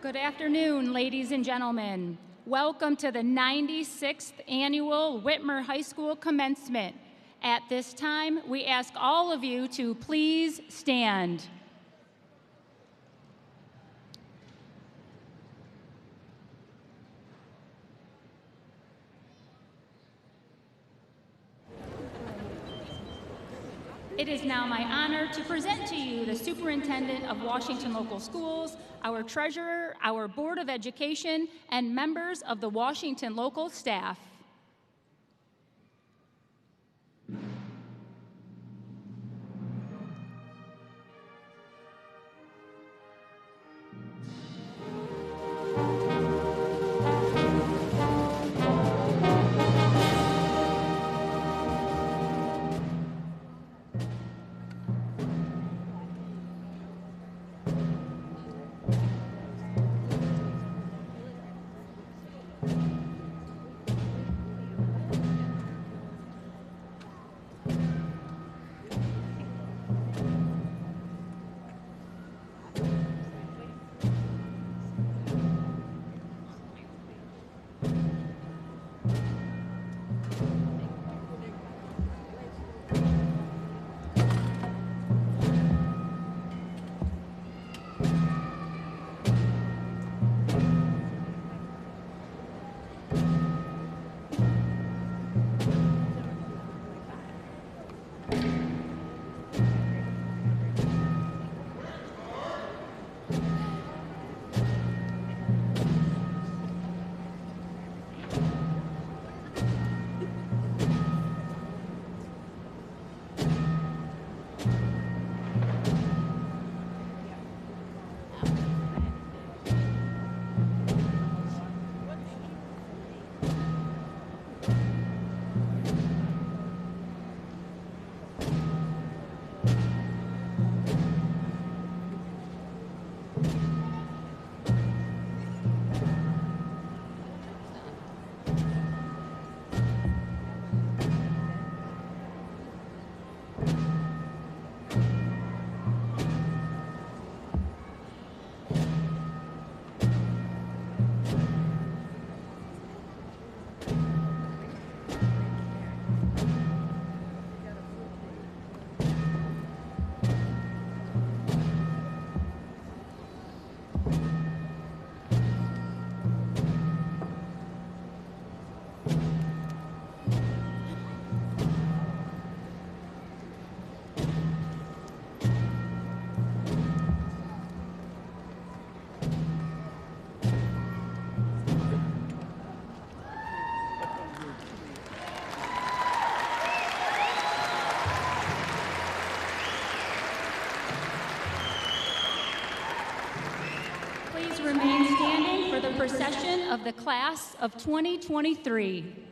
Good afternoon, ladies and gentlemen. Welcome to the 96th Annual Whitmer High School Commencement. At this time, we ask all of you to please stand. It is now my honor to present to you the Superintendent of Washington Local Schools, our Treasurer, our Board of Education, and members of the Washington Local staff. of the class of 2023.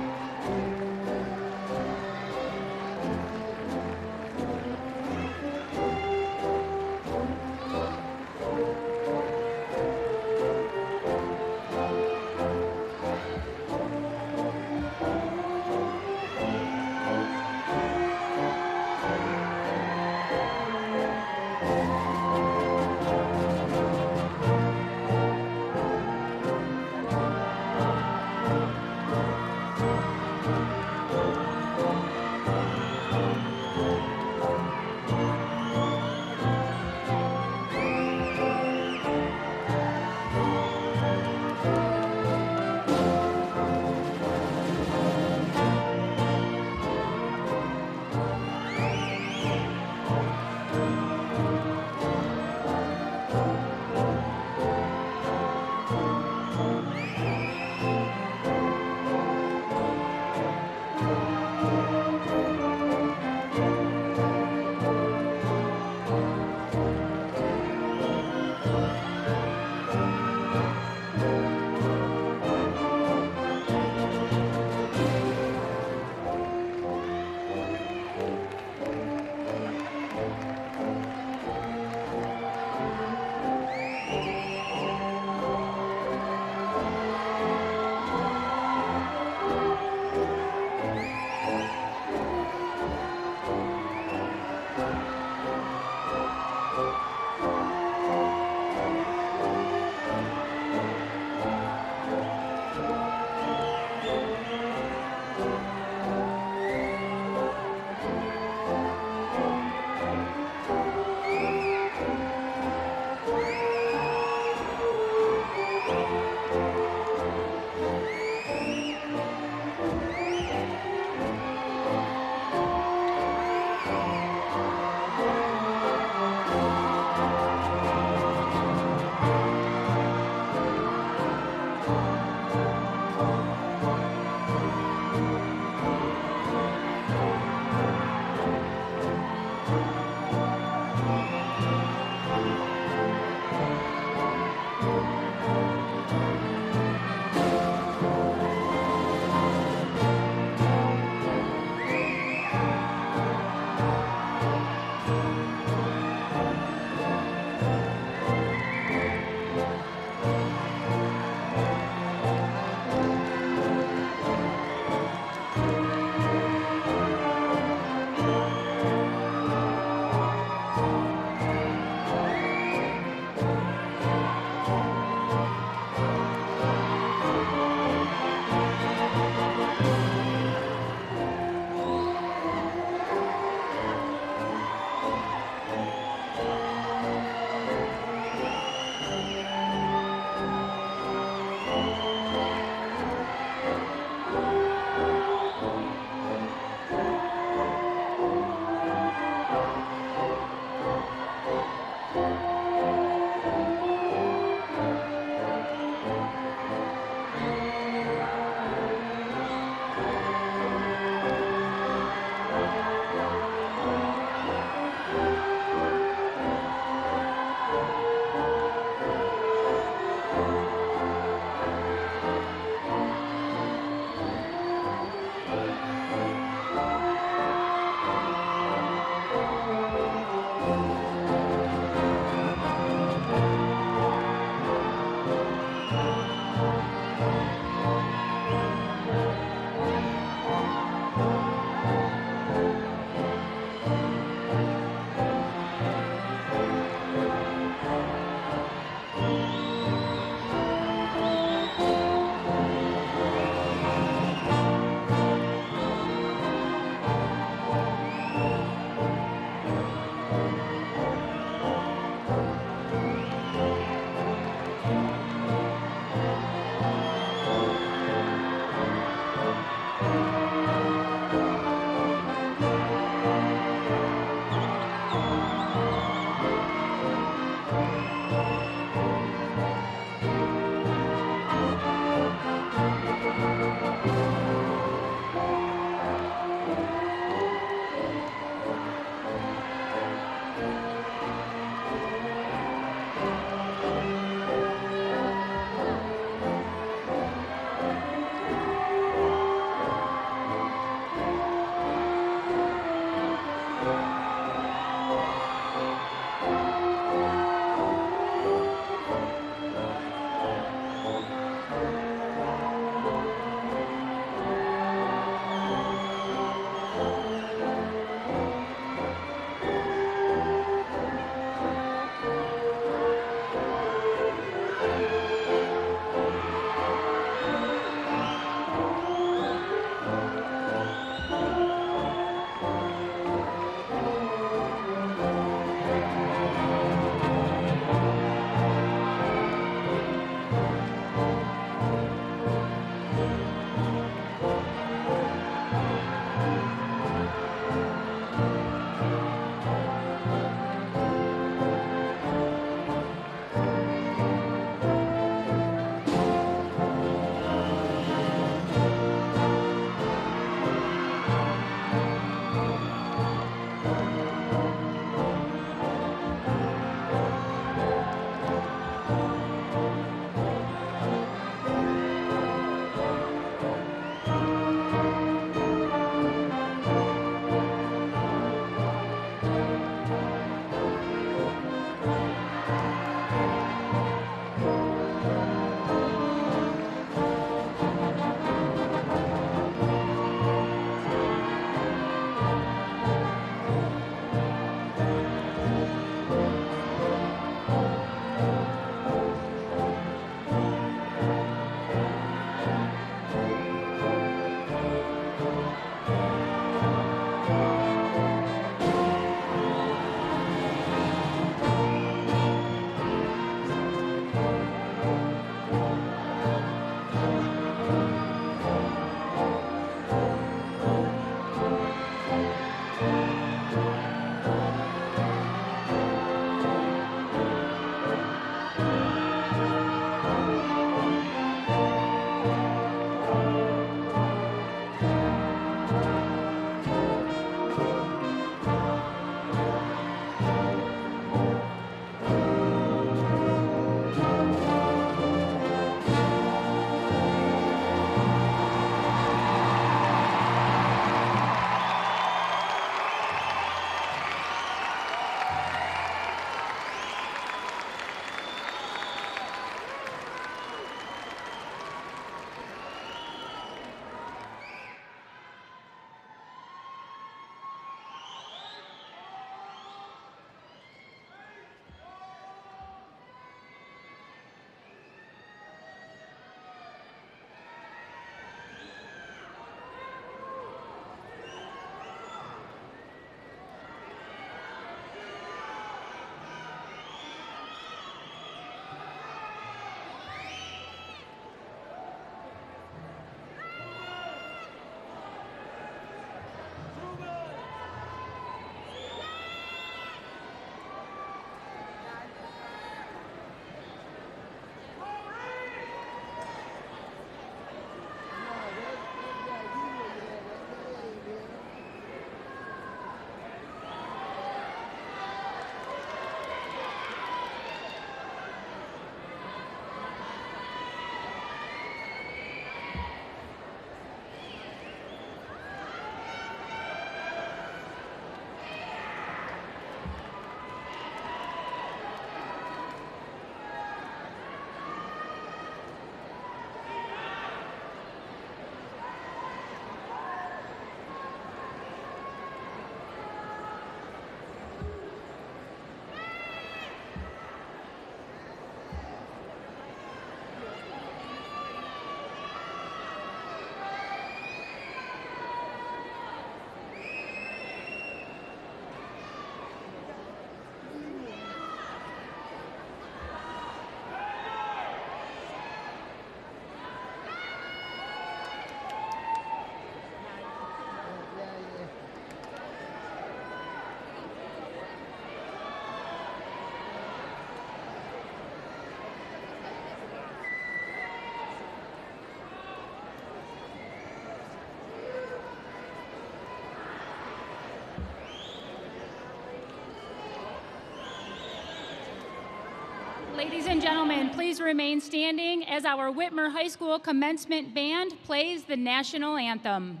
Ladies and gentlemen, please remain standing as our Whitmer High School Commencement Band plays the national anthem.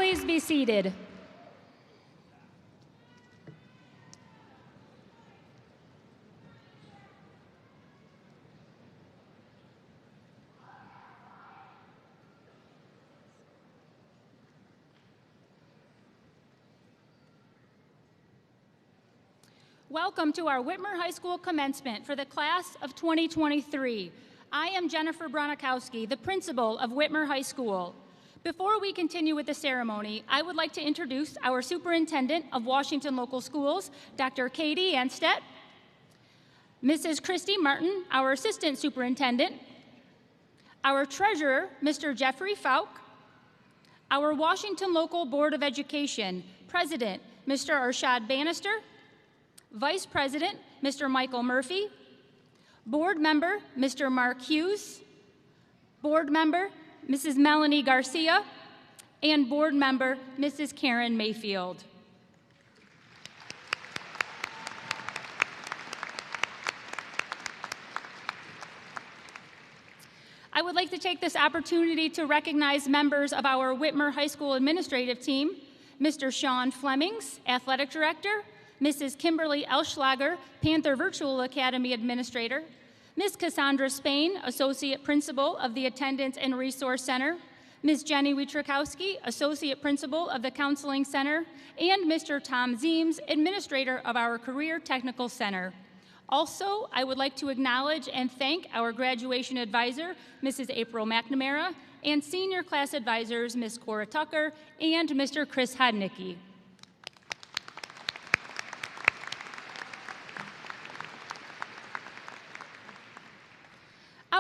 Please be seated. Welcome to our Whitmer High School Commencement for the class of 2023. I am Jennifer Bronikowski, the principal of Whitmer High School. Before we continue with the ceremony, I would like to introduce our Superintendent of Washington Local Schools, Dr. Katie Anstedt, Mrs. Christy Martin, our Assistant Superintendent, our Treasurer, Mr. Jeffrey Faulk, our Washington Local Board of Education, President, Mr. Arshad Bannister, Vice President, Mr. Michael Murphy, Board Member, Mr. Mark Hughes, Board Member, Mrs. Melanie Garcia, and Board Member, Mrs. Karen Mayfield. I would like to take this opportunity to recognize members of our Whitmer High School administrative team, Mr. Sean Flemings, Athletic Director, Mrs. Kimberly Elschlager, Panther Virtual Academy Administrator, Ms. Cassandra Spain, Associate Principal of the Attendance and Resource Center, Ms. Jenny Wietrikowski, Associate Principal of the Counseling Center, and Mr. Tom Zeems, Administrator of our Career Technical Center. Also, I would like to acknowledge and thank our graduation advisor, Mrs. April McNamara, and senior class advisors, Ms. Cora Tucker and Mr. Chris Hodnicki.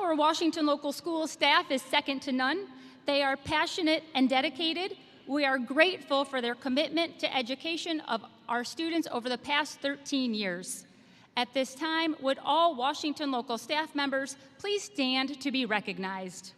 Our Washington Local School staff is second to none. They are passionate and dedicated. We are grateful for their commitment to education of our students over the past 13 years. At this time, would all Washington Local staff members please stand to be recognized?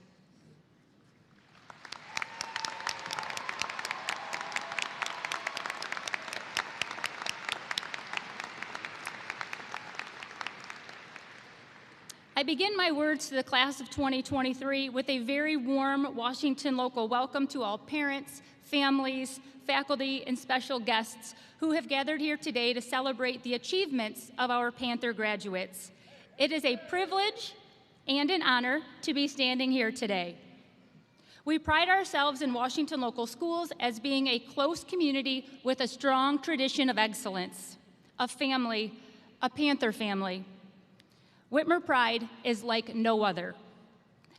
I begin my words to the class of 2023 with a very warm Washington Local welcome to all parents, families, faculty, and special guests who have gathered here today to celebrate the achievements of our Panther graduates. It is a privilege and an honor to be standing here today. We pride ourselves in Washington Local Schools as being a close community with a strong tradition of excellence, a family, a Panther family. Whitmer pride is like no other.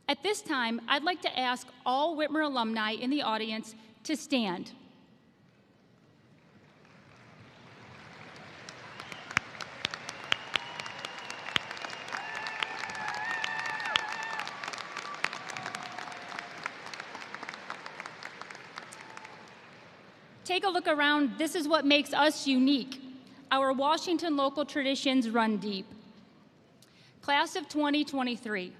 At this time, I'd like to ask all Whitmer alumni in the audience to stand. take a look around. This is what makes us unique. Our Washington local traditions run deep. Class of 2023,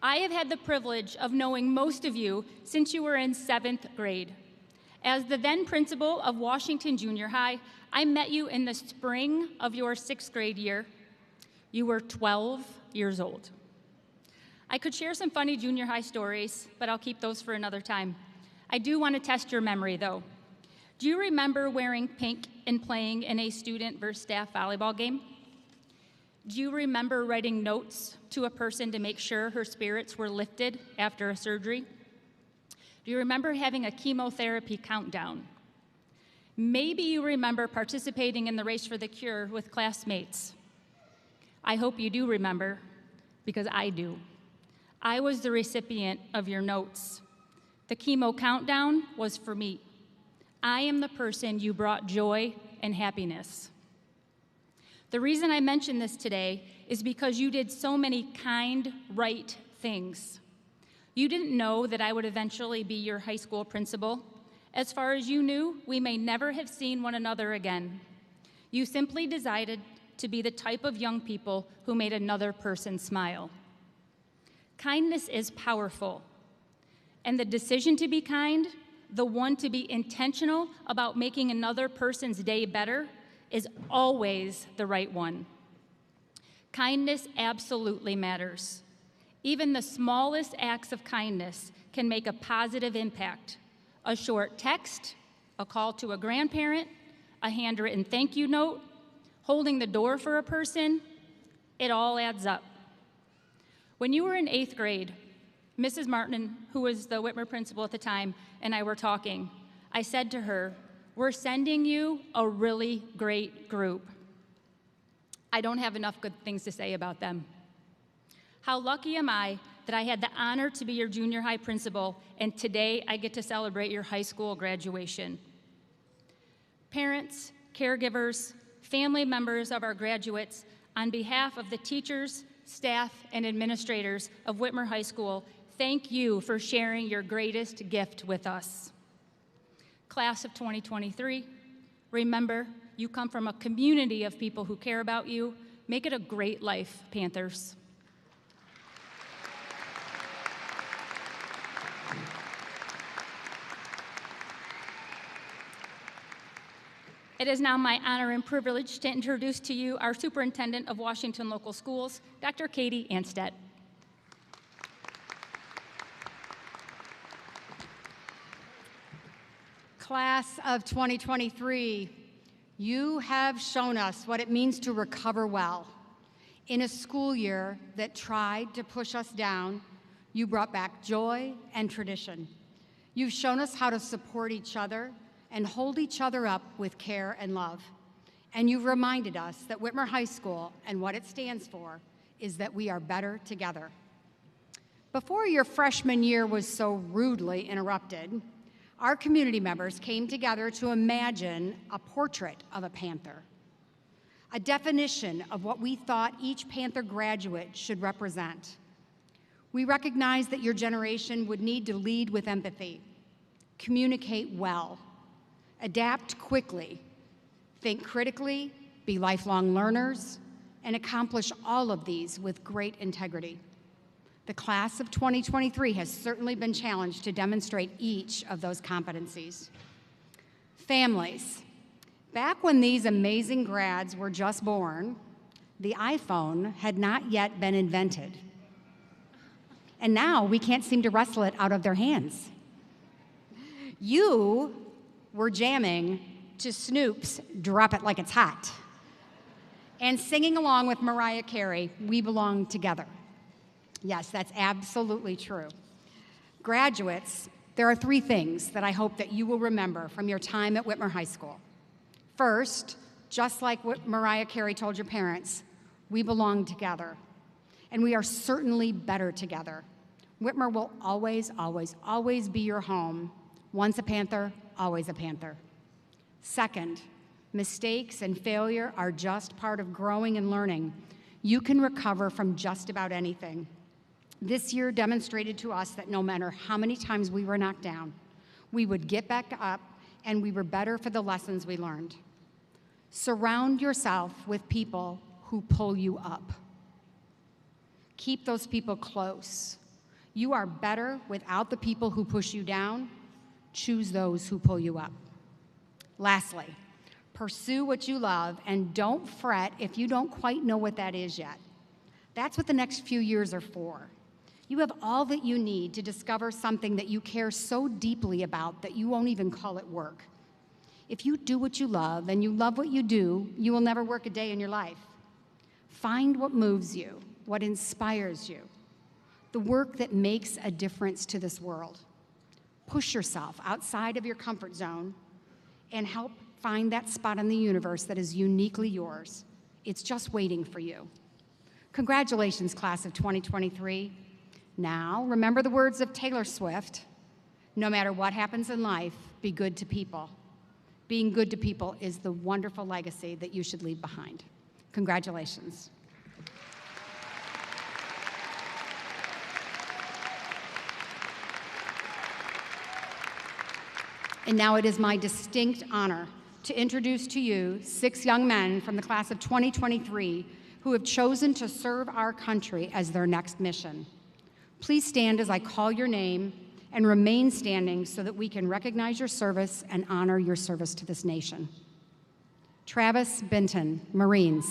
I have had the privilege of knowing most of you since you were in 7th grade. As the then principal of Washington Junior High, I met you in the spring of your 6th grade year. You were 12 years old. I could share some funny junior high stories, but I'll keep those for another time. I do want to test your memory, though. Do you remember wearing pink and playing in a student versus staff volleyball game? Do you remember writing notes to a person to make sure her spirits were lifted after a surgery? Do you remember having a chemotherapy countdown? Maybe you remember participating in the race for the cure with classmates. I hope you do remember, because I do. I was the recipient of your notes. The chemo countdown was for me. I am the person you brought joy and happiness. The reason I mention this today is because you did so many kind, right things. You didn't know that I would eventually be your high school principal. As far as you knew, we may never have seen one another again. You simply decided to be the type of young people who made another person smile. Kindness is powerful, and the decision to be kind, the one to be intentional about making another person's day better, is always the right one. Kindness absolutely matters. Even the smallest acts of kindness can make a positive impact. A short text, a call to a grandparent, a handwritten thank you note, holding the door for a person, it all adds up. When you were in 8th grade, Mrs. Martin, who was the Whitmer principal at the time, and I were talking, I said to her, "We're sending you a really great group." I don't have enough good things to say about them. How lucky am I that I had the honor to be your junior high principal, and today I get to celebrate your high school graduation. Parents, caregivers, family members of our graduates, on behalf of the teachers, staff, and administrators of Whitmer High School, thank you for sharing your greatest gift with us. Class of 2023, remember, you come from a community of people who care about you. Make it a great life, Panthers. It is now my honor and privilege to introduce to you our Superintendent of Washington Local Schools, Dr. Katie Anstedt. Class of 2023, you have shown us what it means to recover well. In a school year that tried to push us down, you brought back joy and tradition. You've shown us how to support each other and hold each other up with care and love. And you've reminded us that Whitmer High School and what it stands for is that we are better together. Before your freshman year was so rudely interrupted, our community members came together to imagine a portrait of a Panther, a definition of what we thought each Panther graduate should represent. We recognized that your generation would need to lead with empathy, communicate well, adapt quickly, think critically, be lifelong learners, and accomplish all of these with great integrity. The class of 2023 has certainly been challenged to demonstrate each of those competencies. Families, back when these amazing grads were just born, the iPhone had not yet been invented. And now we can't seem to wrestle it out of their hands. You were jamming to Snoop's Drop It Like It's Hot and singing along with Mariah Carey, We Belong Together. Yes, that's absolutely true. Graduates, there are 3 things that I hope that you will remember from your time at Whitmer High School. First, just like what Mariah Carey told your parents, we belong together, and we are certainly better together. Whitmer will always, always, always be your home. Once a Panther, always a Panther. Second, mistakes and failure are just part of growing and learning. You can recover from just about anything. This year demonstrated to us that no matter how many times we were knocked down, we would get back up and we were better for the lessons we learned. Surround yourself with people who pull you up. Keep those people close. You are better without the people who push you down. Choose those who pull you up. Lastly, pursue what you love and don't fret if you don't quite know what that is yet. That's what the next few years are for. You have all that you need to discover something that you care so deeply about that you won't even call it work. If you do what you love and you love what you do, you will never work a day in your life. Find what moves you, what inspires you, the work that makes a difference to this world. Push yourself outside of your comfort zone and help find that spot in the universe that is uniquely yours. It's just waiting for you. Congratulations, class of 2023. Now, remember the words of Taylor Swift, no matter what happens in life, be good to people. Being good to people is the wonderful legacy that you should leave behind. Congratulations. And now it is my distinct honor to introduce to you 6 young men from the class of 2023 who have chosen to serve our country as their next mission. Please stand as I call your name and remain standing so that we can recognize your service and honor your service to this nation. Travis Benton, Marines.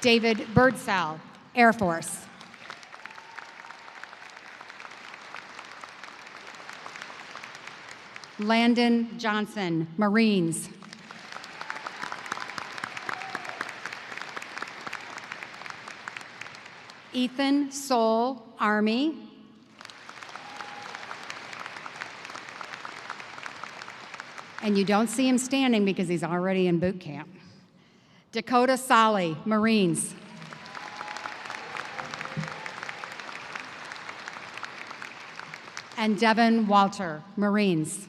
David Birdsell, Air Force. Landon Johnson, Marines. Ethan Soul, Army. And you don't see him standing because he's already in boot camp. Dakota Solly, Marines. And Devin Walter, Marines.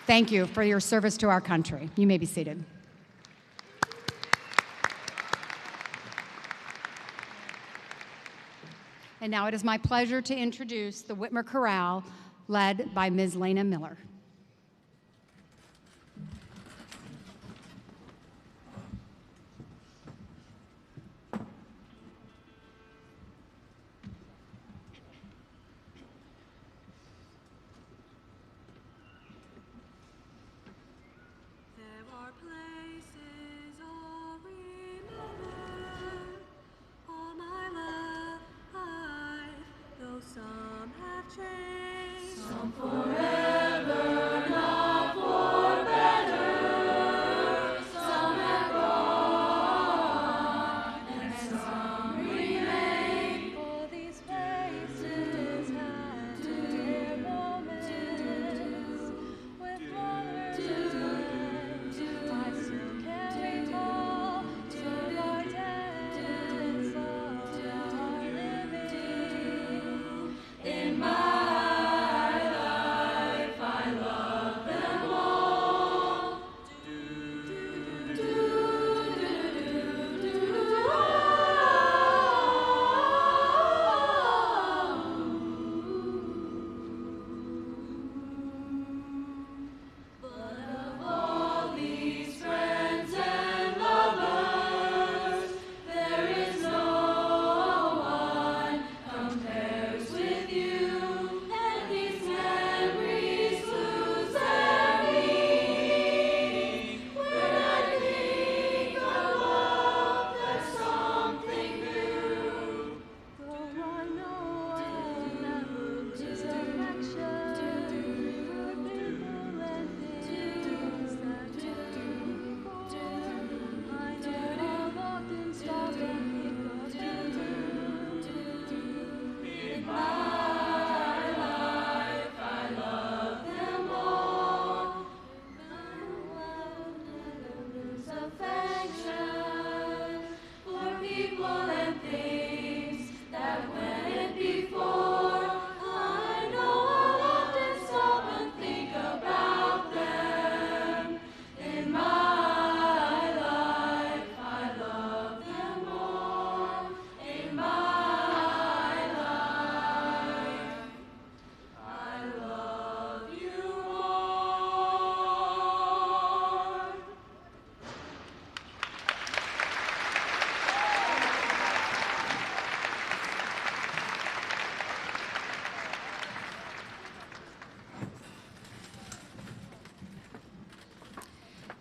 Thank you for your service to our country. You may be seated. And now it is my pleasure to introduce the Whitmer Chorale, led by Ms. Lena Miller. In my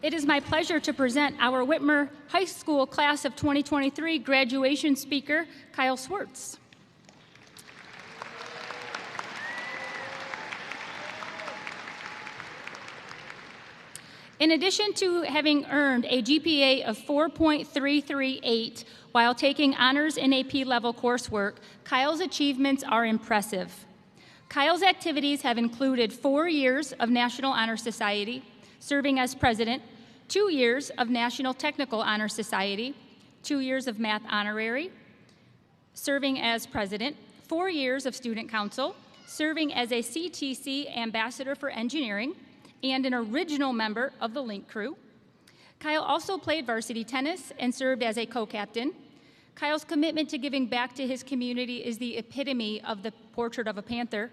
It is my pleasure to present our Whitmer High School Class of 2023 graduation speaker, Kyle Swartz. In addition to having earned a GPA of 4.338 while taking honors in AP level coursework, Kyle's achievements are impressive. Kyle's activities have included 4 years of National Honor Society, serving as president, 2 years of National Technical Honor Society, 2 years of Math Honorary, serving as president, 4 years of Student Council, serving as a CTC Ambassador for Engineering, and an original member of the Link Crew. Kyle also played varsity tennis and served as a co-captain. Kyle's commitment to giving back to his community is the epitome of the portrait of a Panther.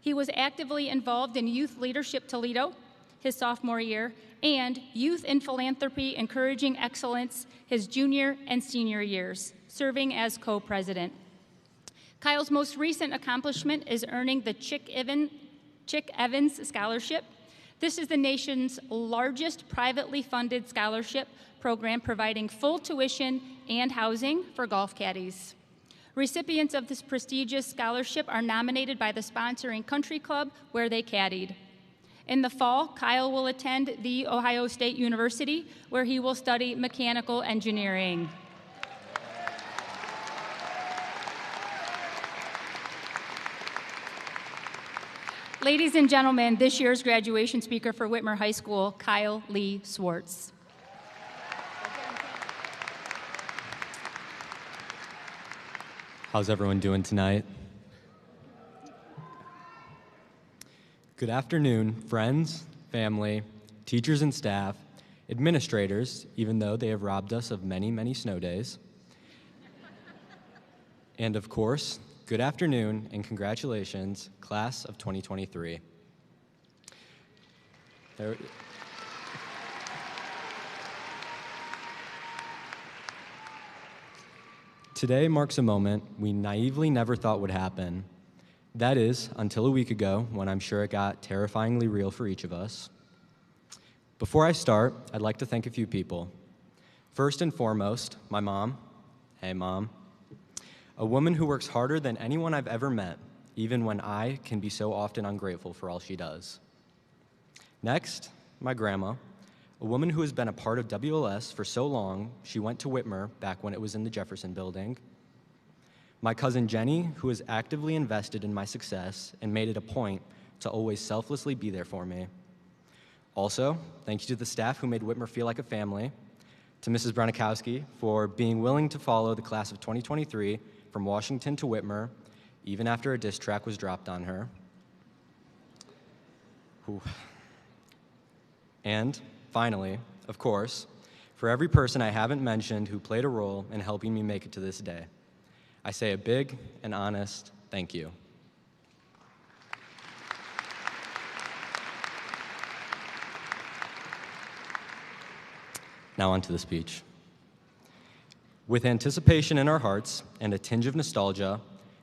He was actively involved in Youth Leadership Toledo his sophomore year and Youth in Philanthropy Encouraging Excellence his junior and senior years, serving as co-president. Kyle's most recent accomplishment is earning the Chick Evans Scholarship. This is the nation's largest privately funded scholarship program providing full tuition and housing for golf caddies. Recipients of this prestigious scholarship are nominated by the sponsoring country club where they caddied. In the fall, Kyle will attend The Ohio State University, where he will study mechanical engineering. Ladies and gentlemen, this year's graduation speaker for Whitmer High School, Kyle Lee Swartz. How's everyone doing tonight? Good afternoon, friends, family, teachers and staff, administrators, even though they have robbed us of many, many snow days. And of course, good afternoon and congratulations, class of 2023. Today marks a moment we naively never thought would happen. That is, until a week ago, when I'm sure it got terrifyingly real for each of us. Before I start, I'd like to thank a few people. First and foremost, my mom. Hey, Mom. A woman who works harder than anyone I've ever met, even when I can be so often ungrateful for all she does. Next, my grandma, a woman who has been a part of WLS for so long, she went to Whitmer back when it was in the Jefferson building. My cousin Jenny, who is actively invested in my success and made it a point to always selflessly be there for me. Also, thank you to the staff who made Whitmer feel like a family, to Mrs. Bronikowski for being willing to follow the class of 2023 from Washington to Whitmer, even after a diss track was dropped on her. Whew. And finally, of course, for every person I haven't mentioned who played a role in helping me make it to this day. I say a big and honest thank you. Now on to the speech. With anticipation in our hearts and a tinge of nostalgia,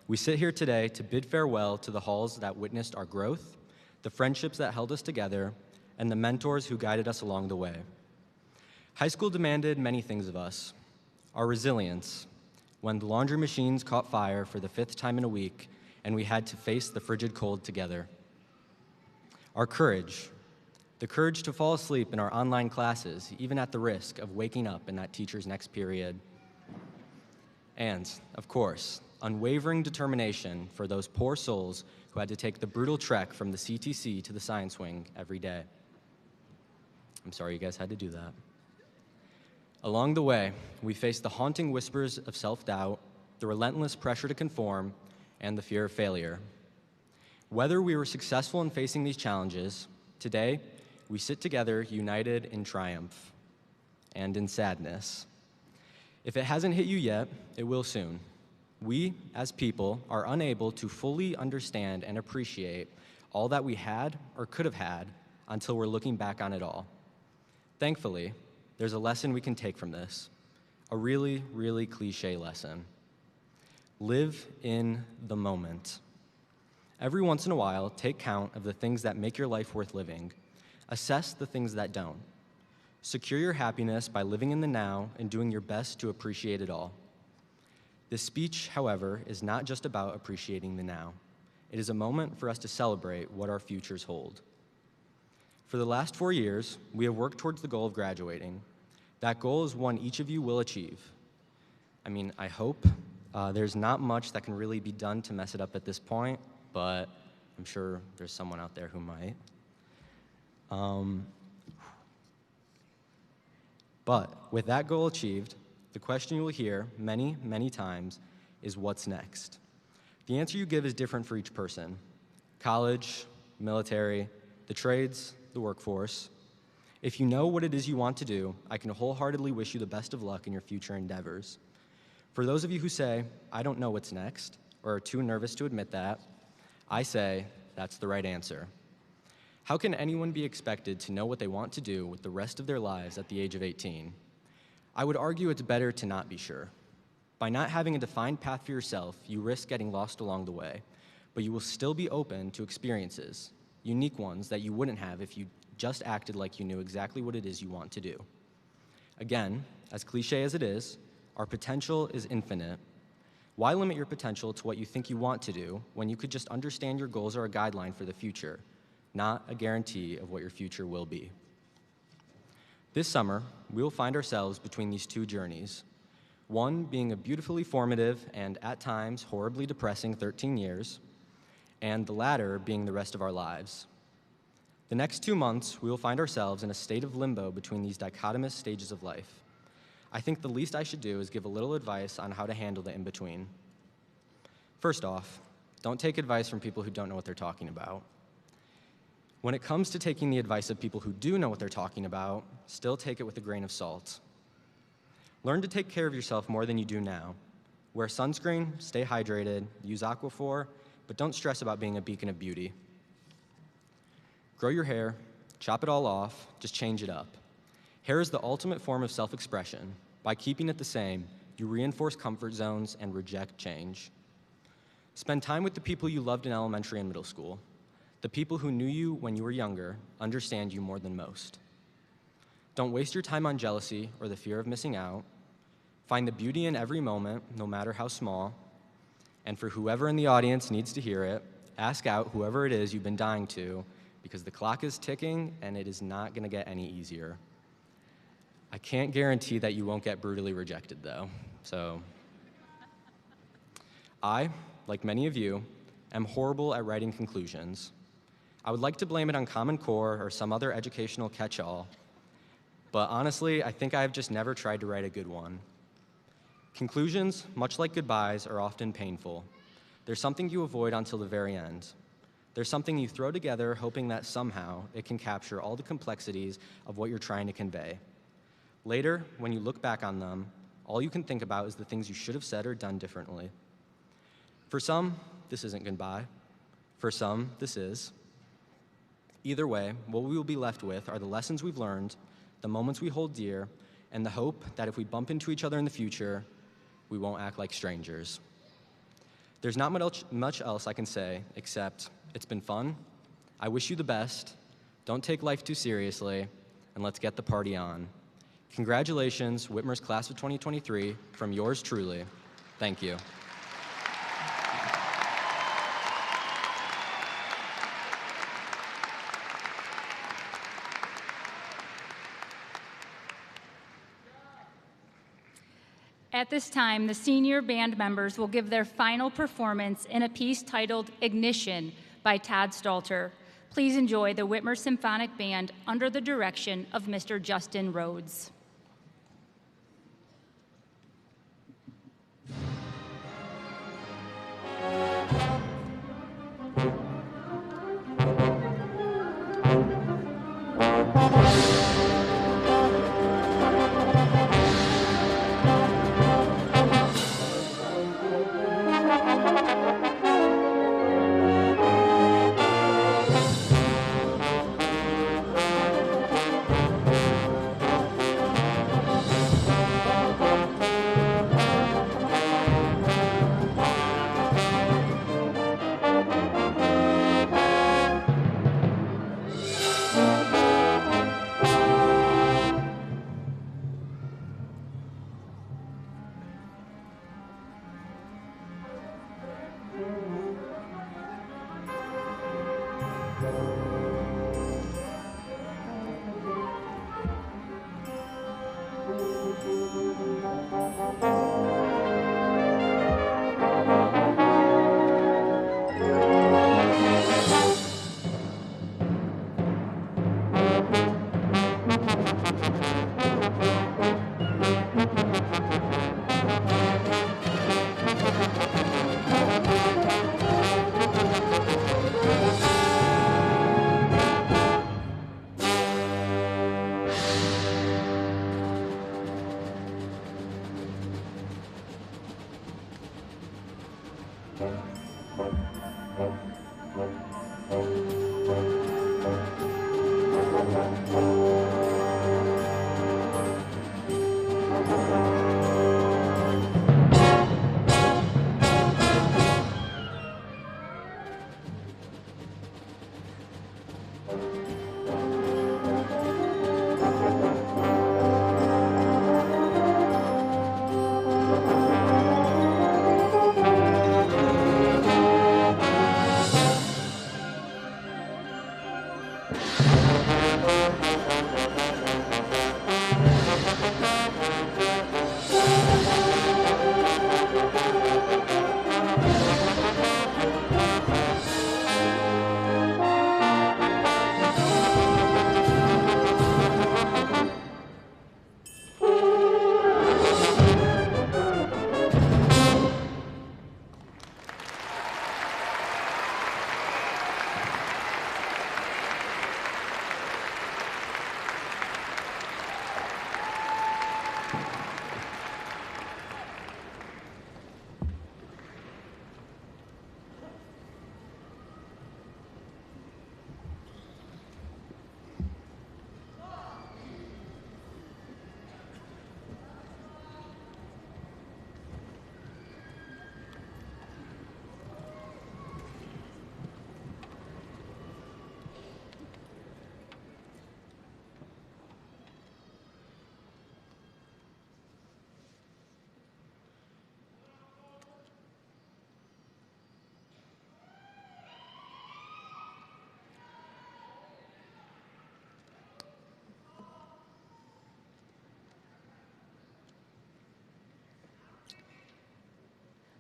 we sit here today to bid farewell to the halls that witnessed our growth, the friendships that held us together, and the mentors who guided us along the way. High school demanded many things of us. Our resilience, when the laundry machines caught fire for the 5th time in a week and we had to face the frigid cold together. Our courage, the courage to fall asleep in our online classes, even at the risk of waking up in that teacher's next period. And, of course, unwavering determination for those poor souls who had to take the brutal trek from the CTC to the science wing every day. I'm sorry you guys had to do that. Along the way, we faced the haunting whispers of self-doubt, the relentless pressure to conform, and the fear of failure. Whether we were successful in facing these challenges, today we sit together united in triumph and in sadness. If it hasn't hit you yet, it will soon. We, as people, are unable to fully understand and appreciate all that we had or could have had until we're looking back on it all. Thankfully, there's a lesson we can take from this, a really, really cliche lesson. Live in the moment. Every once in a while, take count of the things that make your life worth living. Assess the things that don't. Secure your happiness by living in the now and doing your best to appreciate it all. This speech, however, is not just about appreciating the now. It is a moment for us to celebrate what our futures hold. For the last 4 years, we have worked towards the goal of graduating. That goal is one each of you will achieve. I hope. There's not much that can really be done to mess it up at this point, but I'm sure there's someone out there who might. But with that goal achieved, the question you will hear many, many times is what's next? The answer you give is different for each person. College, military, the trades, the workforce. If you know what it is you want to do, I can wholeheartedly wish you the best of luck in your future endeavors. For those of you who say, I don't know what's next, or are too nervous to admit that, I say, that's the right answer. How can anyone be expected to know what they want to do with the rest of their lives at the age of 18? I would argue it's better to not be sure. By not having a defined path for yourself, you risk getting lost along the way, but you will still be open to experiences, unique ones that you wouldn't have if you just acted like you knew exactly what it is you want to do. Again, as cliche as it is, our potential is infinite. Why limit your potential to what you think you want to do when you could just understand your goals are a guideline for the future, not a guarantee of what your future will be? This summer, we will find ourselves between these two journeys, one being a beautifully formative and at times horribly depressing 13 years, and the latter being the rest of our lives. The next 2 months, we will find ourselves in a state of limbo between these dichotomous stages of life. I think the least I should do is give a little advice on how to handle the in-between. First off, don't take advice from people who don't know what they're talking about. When it comes to taking the advice of people who do know what they're talking about, still take it with a grain of salt. Learn to take care of yourself more than you do now. Wear sunscreen, stay hydrated, use Aquaphor, but don't stress about being a beacon of beauty. Grow your hair, chop it all off, just change it up. Hair is the ultimate form of self-expression. By keeping it the same, you reinforce comfort zones and reject change. Spend time with the people you loved in elementary and middle school. The people who knew you when you were younger understand you more than most. Don't waste your time on jealousy or the fear of missing out. Find the beauty in every moment, no matter how small. And for whoever in the audience needs to hear it, ask out whoever it is you've been dying to, because the clock is ticking and it is not going to get any easier. I can't guarantee that you won't get brutally rejected, though. So, I, like many of you, am horrible at writing conclusions. I would like to blame it on Common Core or some other educational catch-all, but honestly, I think I've just never tried to write a good one. Conclusions, much like goodbyes, are often painful. There's something you avoid until the very end. There's something you throw together hoping that somehow it can capture all the complexities of what you're trying to convey. Later, when you look back on them, all you can think about is the things you should have said or done differently. For some, this isn't goodbye. For some, this is. Either way, what we will be left with are the lessons we've learned, the moments we hold dear, and the hope that if we bump into each other in the future, we won't act like strangers. There's not much else I can say except it's been fun. I wish you the best. Don't take life too seriously, and let's get the party on. Congratulations, Whitmer's class of 2023, from yours truly. Thank you. At this time, the senior band members will give their final performance in a piece titled Ignition by Todd Stalter. Please enjoy the Whitmer Symphonic Band under the direction of Mr. Justin Rhodes.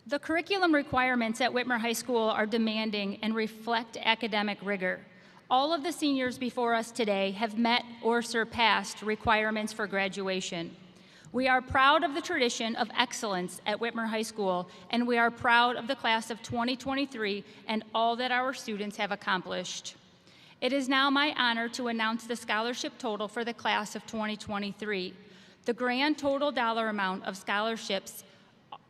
The curriculum requirements at Whitmer High School are demanding and reflect academic rigor. All of the seniors before us today have met or surpassed requirements for graduation. We are proud of the tradition of excellence at Whitmer High School, and we are proud of the class of 2023 and all that our students have accomplished. It is now my honor to announce the scholarship total for the class of 2023. The grand total dollar amount of scholarships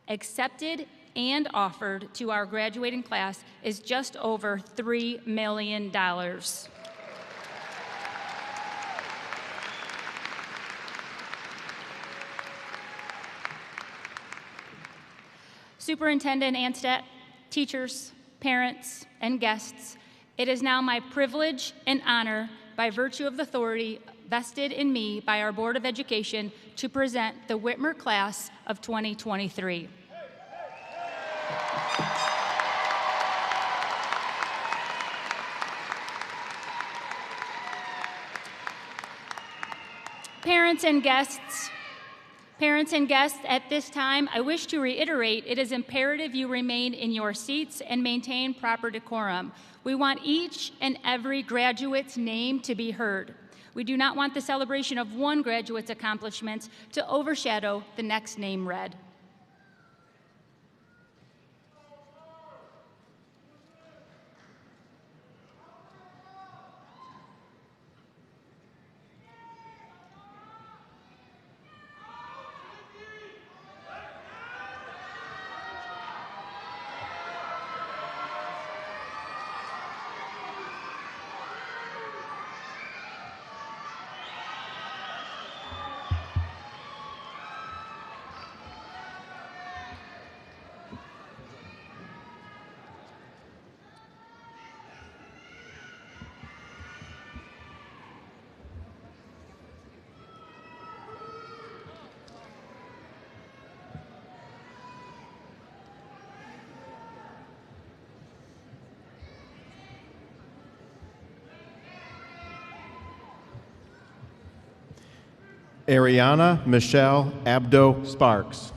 accepted and offered to our graduating class is just over $3 million. Superintendent Anstead, teachers, parents, and guests, it is now my privilege and honor, by virtue of the authority vested in me by our Board of Education, to present the Whitmer class of 2023. Parents and guests, at this time, I wish to reiterate it is imperative you remain in your seats and maintain proper decorum. We want each and every graduate's name to be heard. We do not want the celebration of one graduate's accomplishments to overshadow the next name read. Ariana Michelle Abdo Sparks.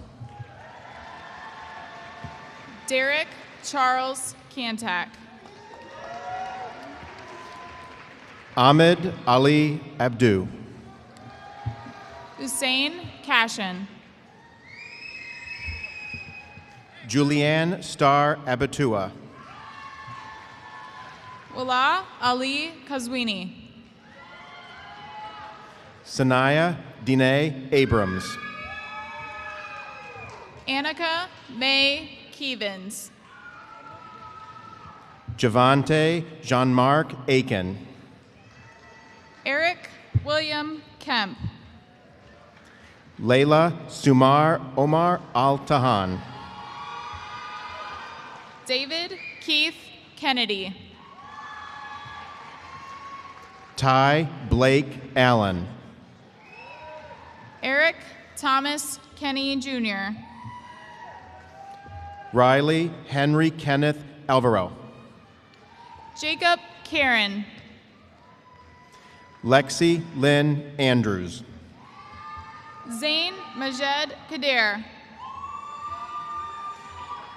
Derek Charles Kantak. Ahmed Ali Abdu. Hussein Cashin. Julianne Star Abatua. Wallah Ali Kazwini. Sanaya Dine Abrams. Annika May Keevens. Javante Jean-Marc Aiken. Eric William Kemp. Layla Sumar Omar Al-Tahan. David Keith Kennedy. Ty Blake Allen. Eric Thomas Kenny Jr. Riley Henry Kenneth Alvaro. Jacob Karen. Lexi Lynn Andrews. Zain Majed Kader.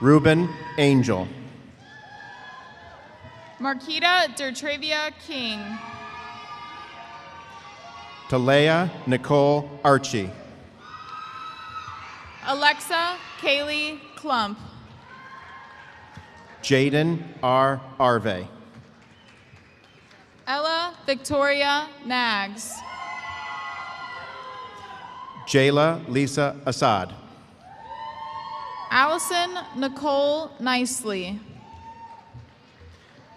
Ruben Angel. Marquita Dertravia King. Talea Nicole Archie. Alexa Kaylee Klump. Jaden R. Arve. Ella Victoria Nags. Jayla Lisa Assad. Allison Nicole Nicely.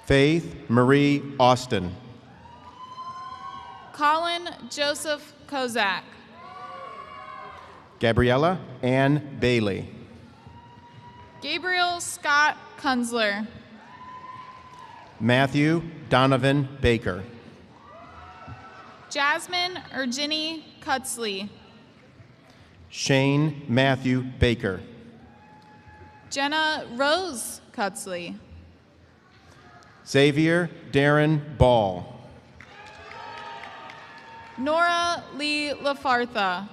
Faith Marie Austin. Colin Joseph Kozak. Gabriella Ann Bailey. Gabriel Scott Kunzler. Matthew Donovan Baker. Jasmine Urgini Cutsley. Shane Matthew Baker. Jenna Rose Cutsley. Xavier Darren Ball. Nora Lee Lafartha.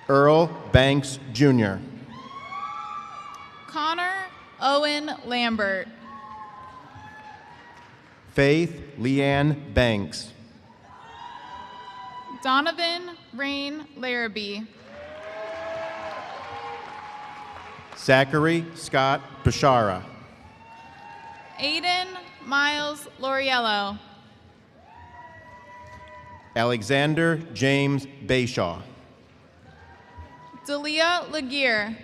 Earl Banks Jr. Connor Owen Lambert. Faith Leanne Banks. Donovan Rain Larrabee. Zachary Scott Bashara. Aiden Miles Loriello. Alexander James Bayshaw. Dalia Laguerre.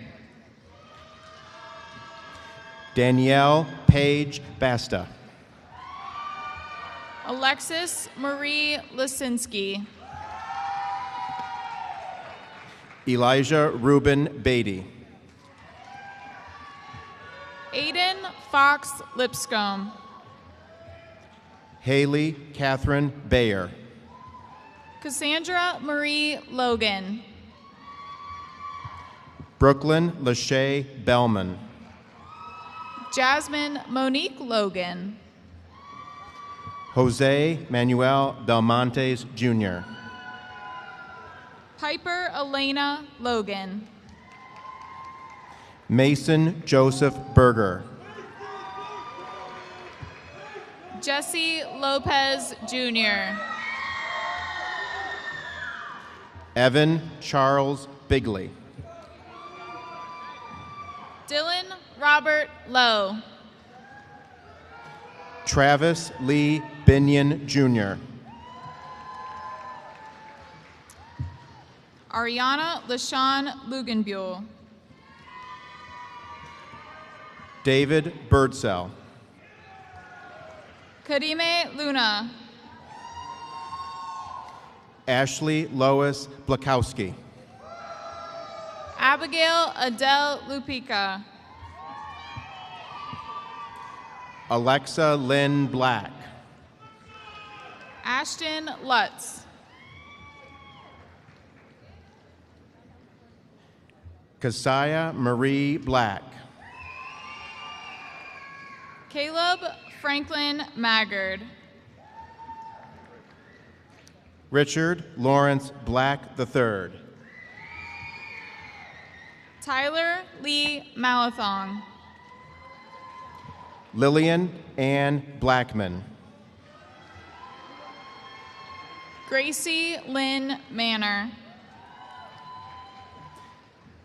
Danielle Page Basta. Alexis Marie Lisinski. Elijah Reuben Beatty. Aiden Fox Lipscomb. Haley Catherine Bayer. Cassandra Marie Logan. Brooklyn Lachey Bellman. Jasmine Monique Logan. Jose Manuel Belmontes Jr. Piper Elena Logan. Mason Joseph Berger. Jesse Lopez Jr. Evan Charles Bigley. Dylan Robert Lowe. Travis Lee Binion Jr. Ariana LaShawn Lugenbuehl. David Birdsell. Karime Luna. Ashley Lois Blakowski. Abigail Adele Lupica. Alexa Lynn Black. Ashton Lutz. Keziah Marie Black. Caleb Franklin Maggard. Richard Lawrence Black III. Tyler Lee Malathong. Lillian Ann Blackman. Gracie Lynn Manor.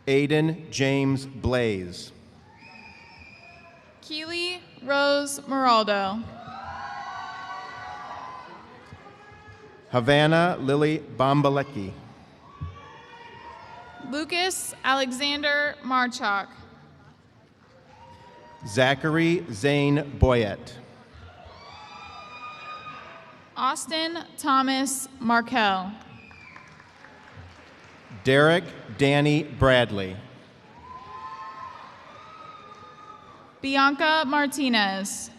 Aiden James Blaze. Keely Rose Moraldo. Havana Lily Bombalecki. Lucas Alexander Marchak. Zachary Zane Boyett. Austin Thomas Markel. Derek Danny Bradley. Bianca Martinez.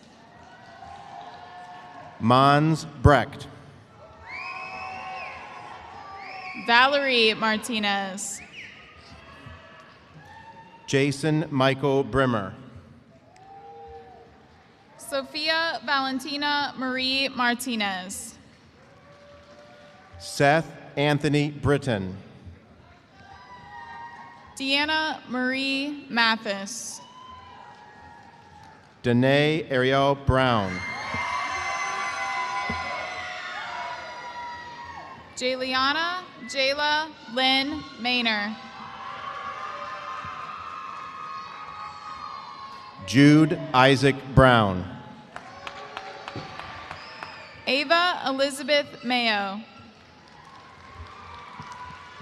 Mons Brecht. Valerie Martinez. Jason Michael Brimmer. Sophia Valentina Marie Martinez. Seth Anthony Britton. Deanna Marie Mathis. Danae Ariel Brown. Jayliana Jayla Lynn Maynor. Jude Isaac Brown. Ava Elizabeth Mayo.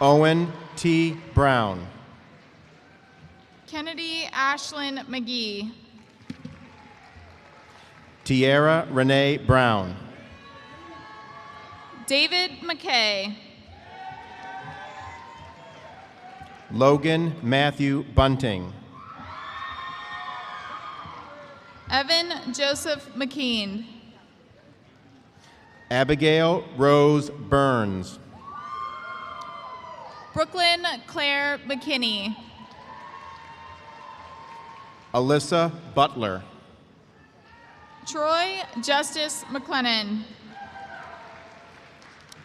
Owen T. Brown. Kennedy Ashlyn McGee. Tierra Renee Brown. David McKay. Logan Matthew Bunting. Evan Joseph McKean. Abigail Rose Burns. Brooklyn Claire McKinney. Alyssa Butler. Troy Justice McLennan.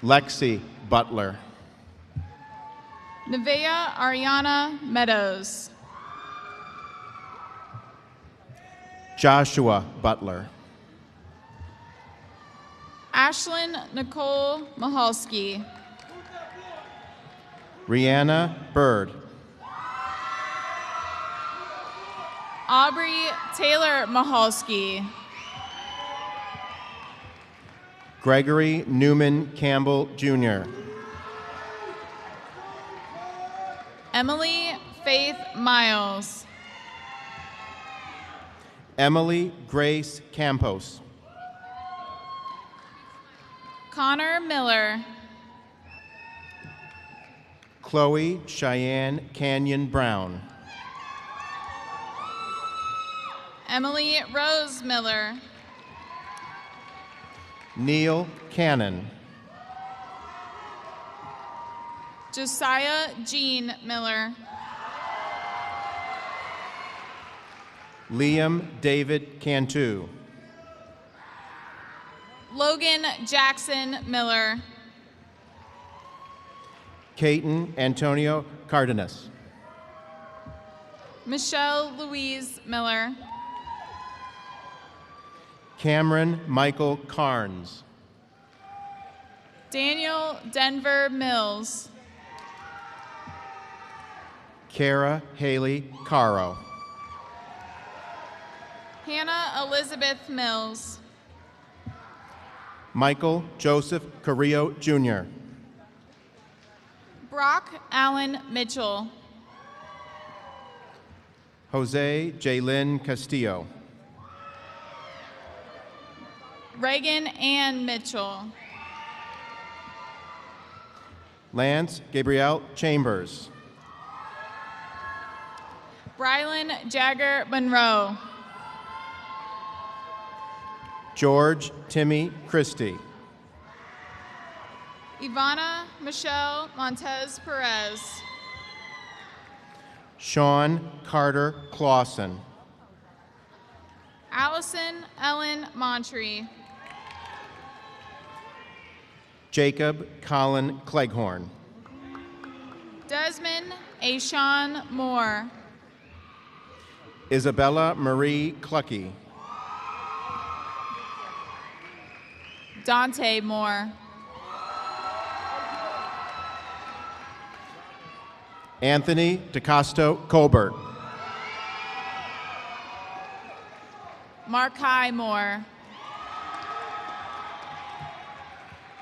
Lexi Butler. Nevaeh Ariana Meadows. Joshua Butler. Ashlyn Nicole Mahalski. Rihanna Bird. Aubrey Taylor Mahalski. Gregory Newman Campbell, Jr. Emily Faith Miles. Emily Grace Campos. Connor Miller. Chloe Cheyenne Canyon Brown. Emily Rose Miller. Neil Cannon. Josiah Jean Miller. Liam David Cantu. Logan Jackson Miller. Caton Antonio Cardenas. Michelle Louise Miller. Cameron Michael Carnes. Daniel Denver Mills. Kara Haley Caro. Hannah Elizabeth Mills. Michael Joseph Carrillo, Jr. Brock Allen Mitchell. Jose Jaylin Castillo. Reagan Ann Mitchell. Lance Gabriel Chambers. Brylan Jagger Monroe. George Timmy Christie. Ivana Michelle Montez Perez. Sean Carter Clausen. Allison Ellen Montree. Jacob Colin Cleghorn. Desmond Ashawn Moore. Isabella Marie Clucky. Dante Moore. Anthony DeCosto Colbert. Markai Moore.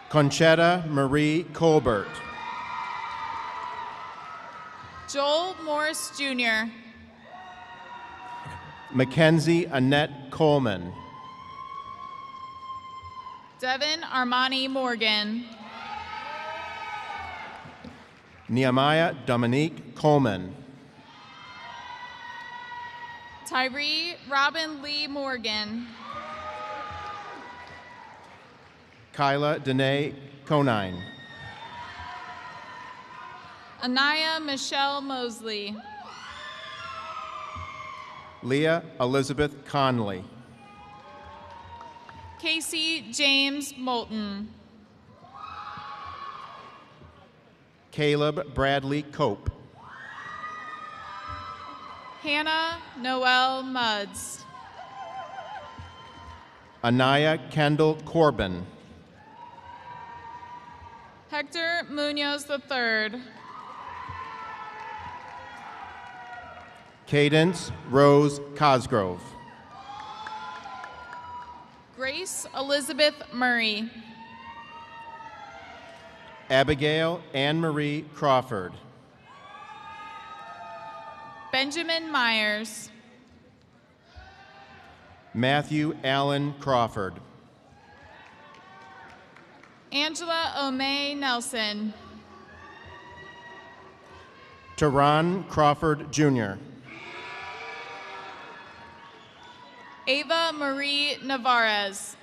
Conchetta Marie Colbert. Joel Morris Jr. Mackenzie Annette Coleman. Devin Armani Morgan. Nehemiah Dominique Coleman. Tyree Robin Lee Morgan. Kyla Danae Conine. Anaya Michelle Mosley. Leah Elizabeth Conley. Casey James Moulton. Caleb Bradley Cope. Hannah Noel Muds. Anaya Kendall Corbin. Hector Munoz III. Cadence Rose Cosgrove. Grace Elizabeth Murray. Abigail Anne Marie Crawford. Benjamin Myers. Matthew Allen Crawford. Angela O'May Nelson. Teron Crawford Jr. Ava Marie Navarez.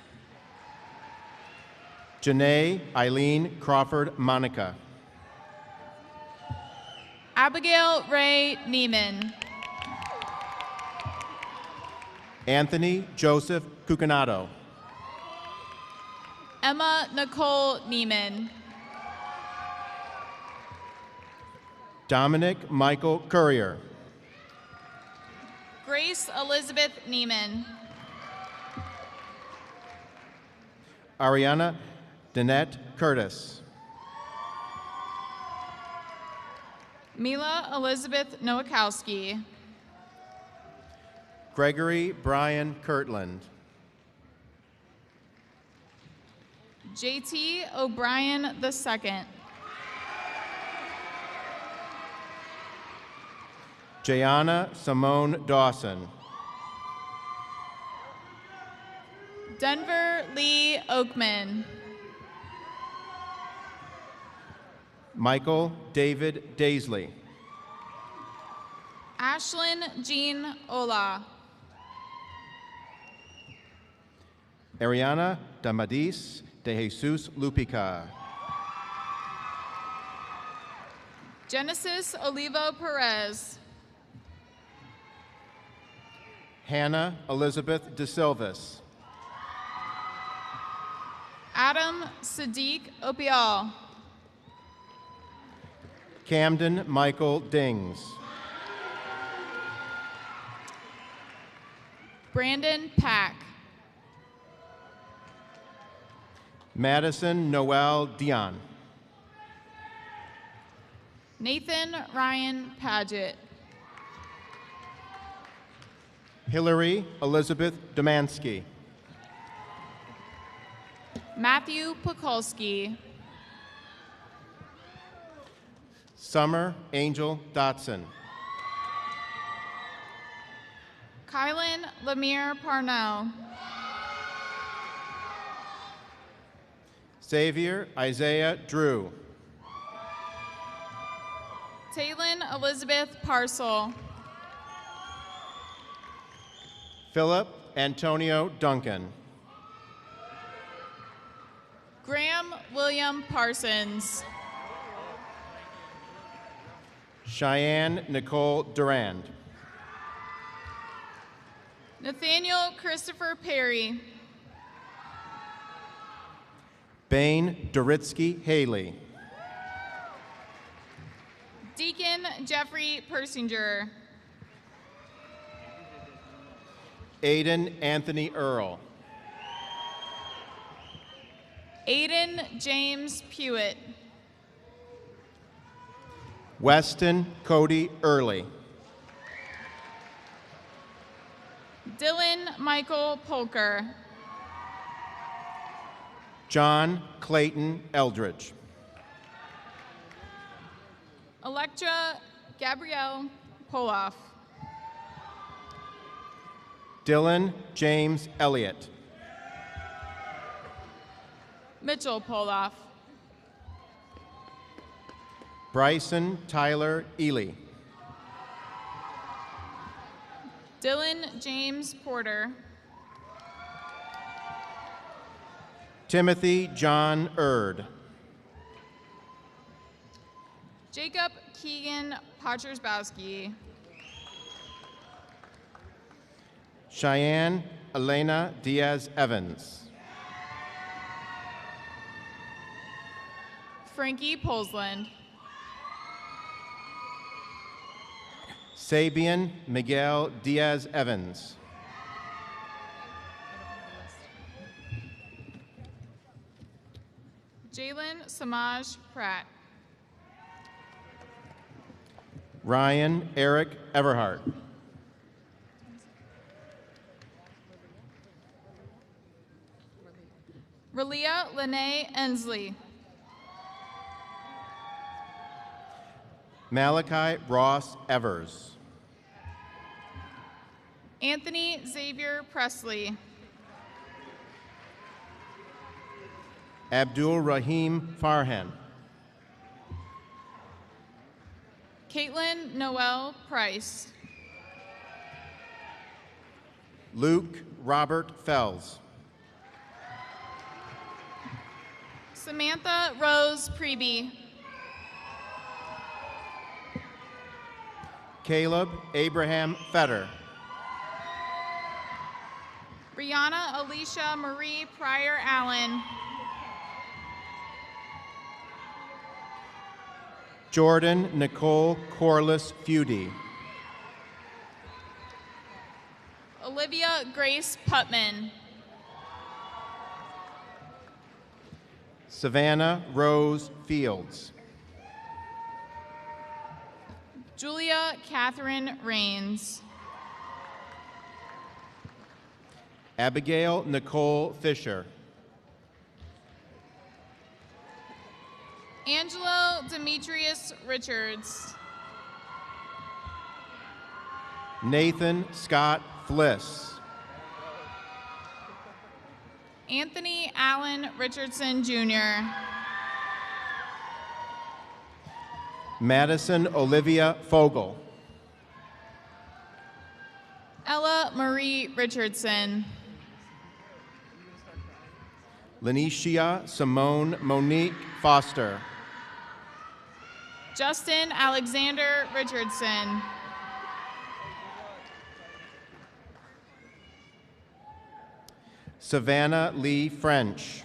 Janae Eileen Crawford Monica. Abigail Ray Neiman. Anthony Joseph Cucinato. Emma Nicole Neiman. Dominic Michael Courier. Grace Elizabeth Neiman. Ariana Danette Curtis. Mila Elizabeth Nowakowski. Gregory Brian Kirtland. JT O'Brien II. Jayana Simone Dawson. Denver Lee Oakman. Michael David Daisley. Ashlyn Jean Ola. Ariana Damadis de Jesus Lupica. Genesis Olivo Perez. Hannah Elizabeth De Silvis. Adam Sadiq Opial. Camden Michael Dings. Brandon Pack. Madison Noel Dion. Nathan Ryan Paget. Hillary Elizabeth Domansky. Matthew Pokolsky. Summer Angel Dotson. Kylan Lemire Parnell. Xavier Isaiah Drew. Taylin Elizabeth Parcel. Philip Antonio Duncan. Graham William Parsons. Cheyenne Nicole Durand. Nathaniel Christopher Perry. Bain Doritsky Haley. Deacon Jeffrey Persinger. Aiden Anthony Earl. Aiden James Pewitt. Weston Cody Early. Dylan Michael Polker. John Clayton Eldridge. Electra Gabrielle Poloff. Dylan James Elliott. Mitchell Poloff. Bryson Tyler Ely. Dylan James Porter. Timothy John Erd. Jacob Keegan Pottersbowski. Cheyenne Elena Diaz Evans. Frankie Polsland. Sabian Miguel Diaz Evans. Jalen Samaj Pratt. Ryan Eric Everhart. Relia Lene Ensley. Malachi Ross Evers. Anthony Xavier Presley. Abdul Rahim Farhan. Caitlin Noel Price. Luke Robert Fells. Samantha Rose Preby. Caleb Abraham Fetter. Brianna Alicia Marie Pryor Allen. Jordan Nicole Corliss Feudy. Olivia Grace Putman. Savannah Rose Fields. Julia Catherine Rains. Abigail Nicole Fisher. Angelo Demetrius Richards. Nathan Scott Fliss. Anthony Allen Richardson Jr. Madison Olivia Fogel. Ella Marie Richardson. Lenicia Simone Monique Foster. Justin Alexander Richardson. Savannah Lee French.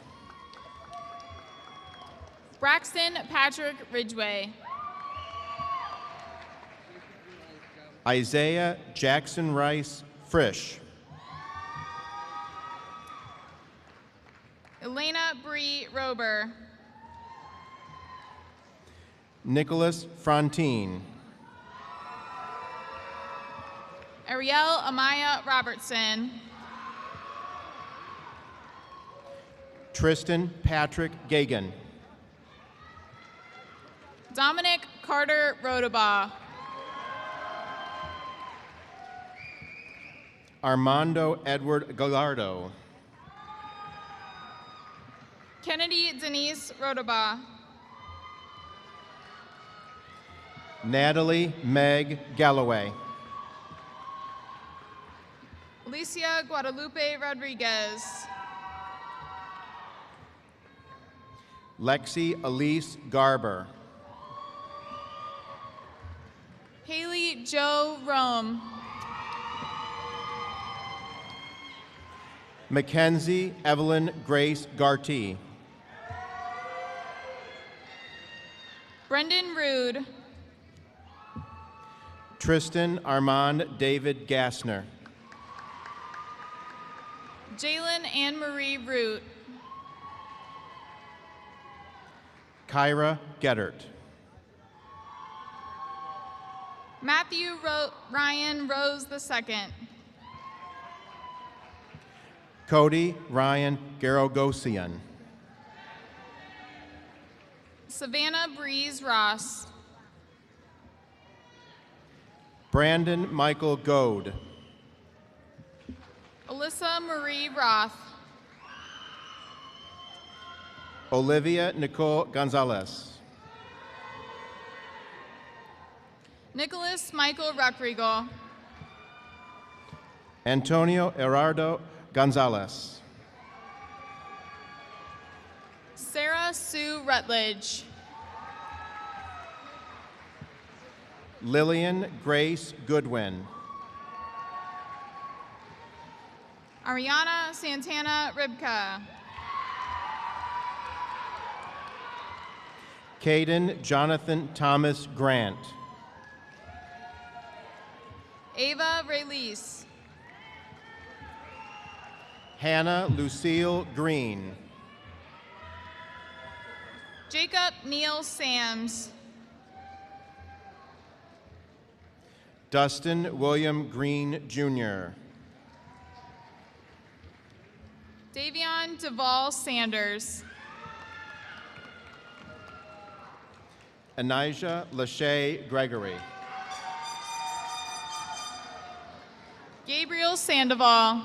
Braxton Patrick Ridgway. Isaiah Jackson Rice Frisch. Elena Bree Rober. Nicholas Frontine. Ariel Amaya Robertson. Tristan Patrick Gagan. Dominic Carter Rodabaugh. Armando Edward Gallardo. Kennedy Denise Rodabaugh. Natalie Meg Galloway. Alicia Guadalupe Rodriguez. Lexi Elise Garber. Haley Joe Rome. Mackenzie Evelyn Grace Garty. Brendan Rude. Tristan Armand David Gassner. Jalen Anne Marie Root. Kyra Geddert. Matthew Ryan Rose II. Cody Ryan Garogosian. Savannah Breeze Ross. Brandon Michael Goad. Melissa Marie Roth. Olivia Nicole Gonzalez. Nicholas Michael Ruckriegel. Antonio Gerardo Gonzalez. Sarah Sue Rutledge. Lillian Grace Goodwin. Ariana Santana Ribka. Caden Jonathan Thomas Grant. Ava Release. Hannah Lucille Green. Jacob Neil Sams. Dustin William Green, Jr. Davion Duvall Sanders. Anijah Lachey Gregory. Gabriel Sandoval.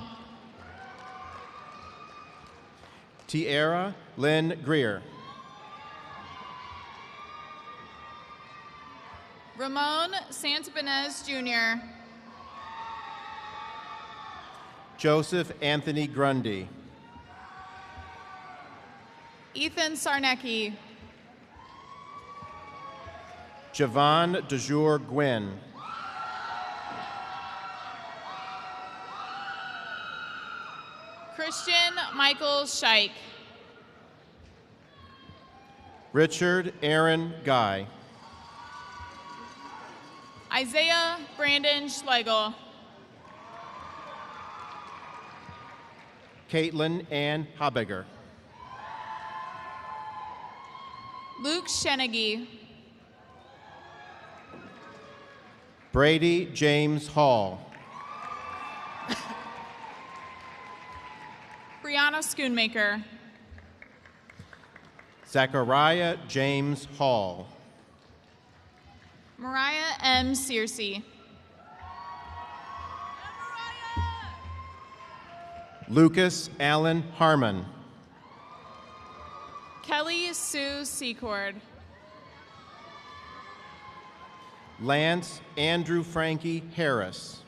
Tiara Lynn Greer. Ramon Santabanez Jr. Joseph Anthony Grundy. Ethan Sarnecki. Javon DeJour Gwynn. Christian Michael Scheich. Richard Aaron Guy. Isaiah Brandon Schlegel. Caitlin Ann Habegger. Luke Shenegi. Brady James Hall. Brianna Schoonmaker. Zachariah James Hall. Mariah M. Searcy. Lucas Allen Harmon. Kelly Sue Secord. Lance Andrew Frankie Harris.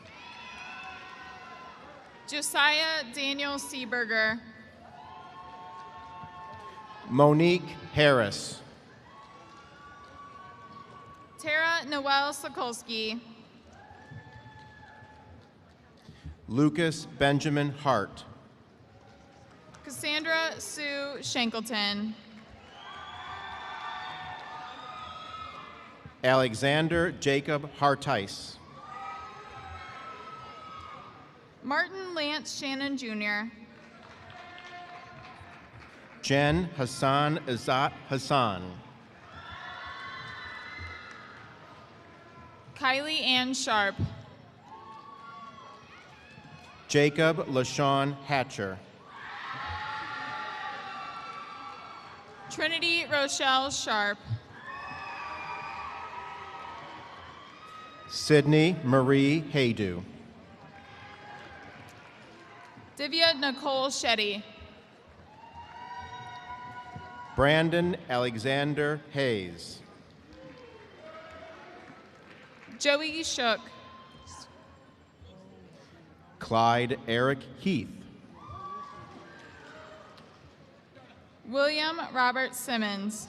Josiah Daniel Seeberger. Monique Harris. Tara Noel Sokolsky. Lucas Benjamin Hart. Cassandra Sue Shankleton. Alexander Jacob Hartice. Martin Lance Shannon Jr. Jen Hassan Izzat Hassan. Kylie Ann Sharp. Jacob LaShawn Hatcher. Trinity Rochelle Sharp. Sydney Marie Haydu. Divya Nicole Shetty. Brandon Alexander Hayes. Joey Shook. Clyde Eric Heath. William Robert Simmons.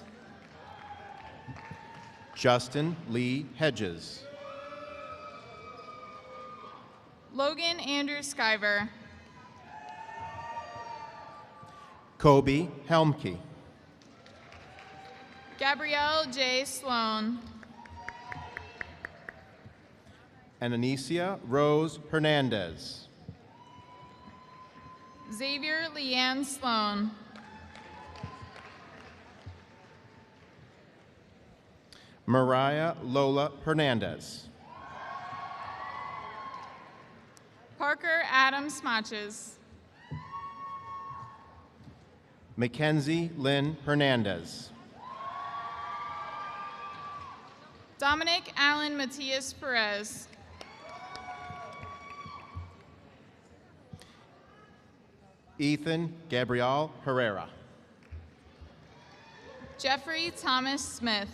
Justin Lee Hedges. Logan Andrew Skyver. Kobe Helmke. Gabrielle J. Sloan. And Anicia Rose Hernandez. Xavier Leanne Sloan. Mariah Lola Hernandez. Parker Adam Smotches. Mackenzie Lynn Hernandez. Dominic Allen Matias Perez. Ethan Gabriel Herrera. Jeffrey Thomas Smith.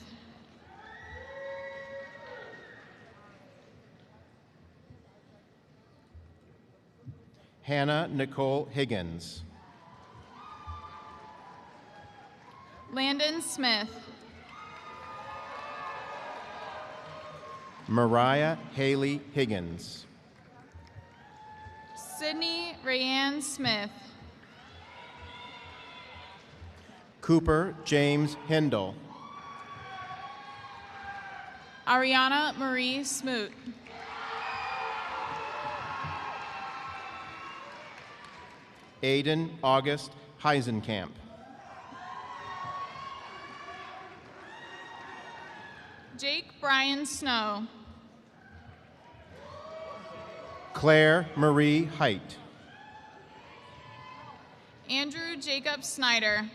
Hannah Nicole Higgins. Landon Smith. Mariah Haley Higgins. Sydney Rayanne Smith. Cooper James Hindle. Ariana Marie Smoot. Aiden August Heisenkamp. Jake Brian Snow. Claire Marie Height. Andrew Jacob Snyder.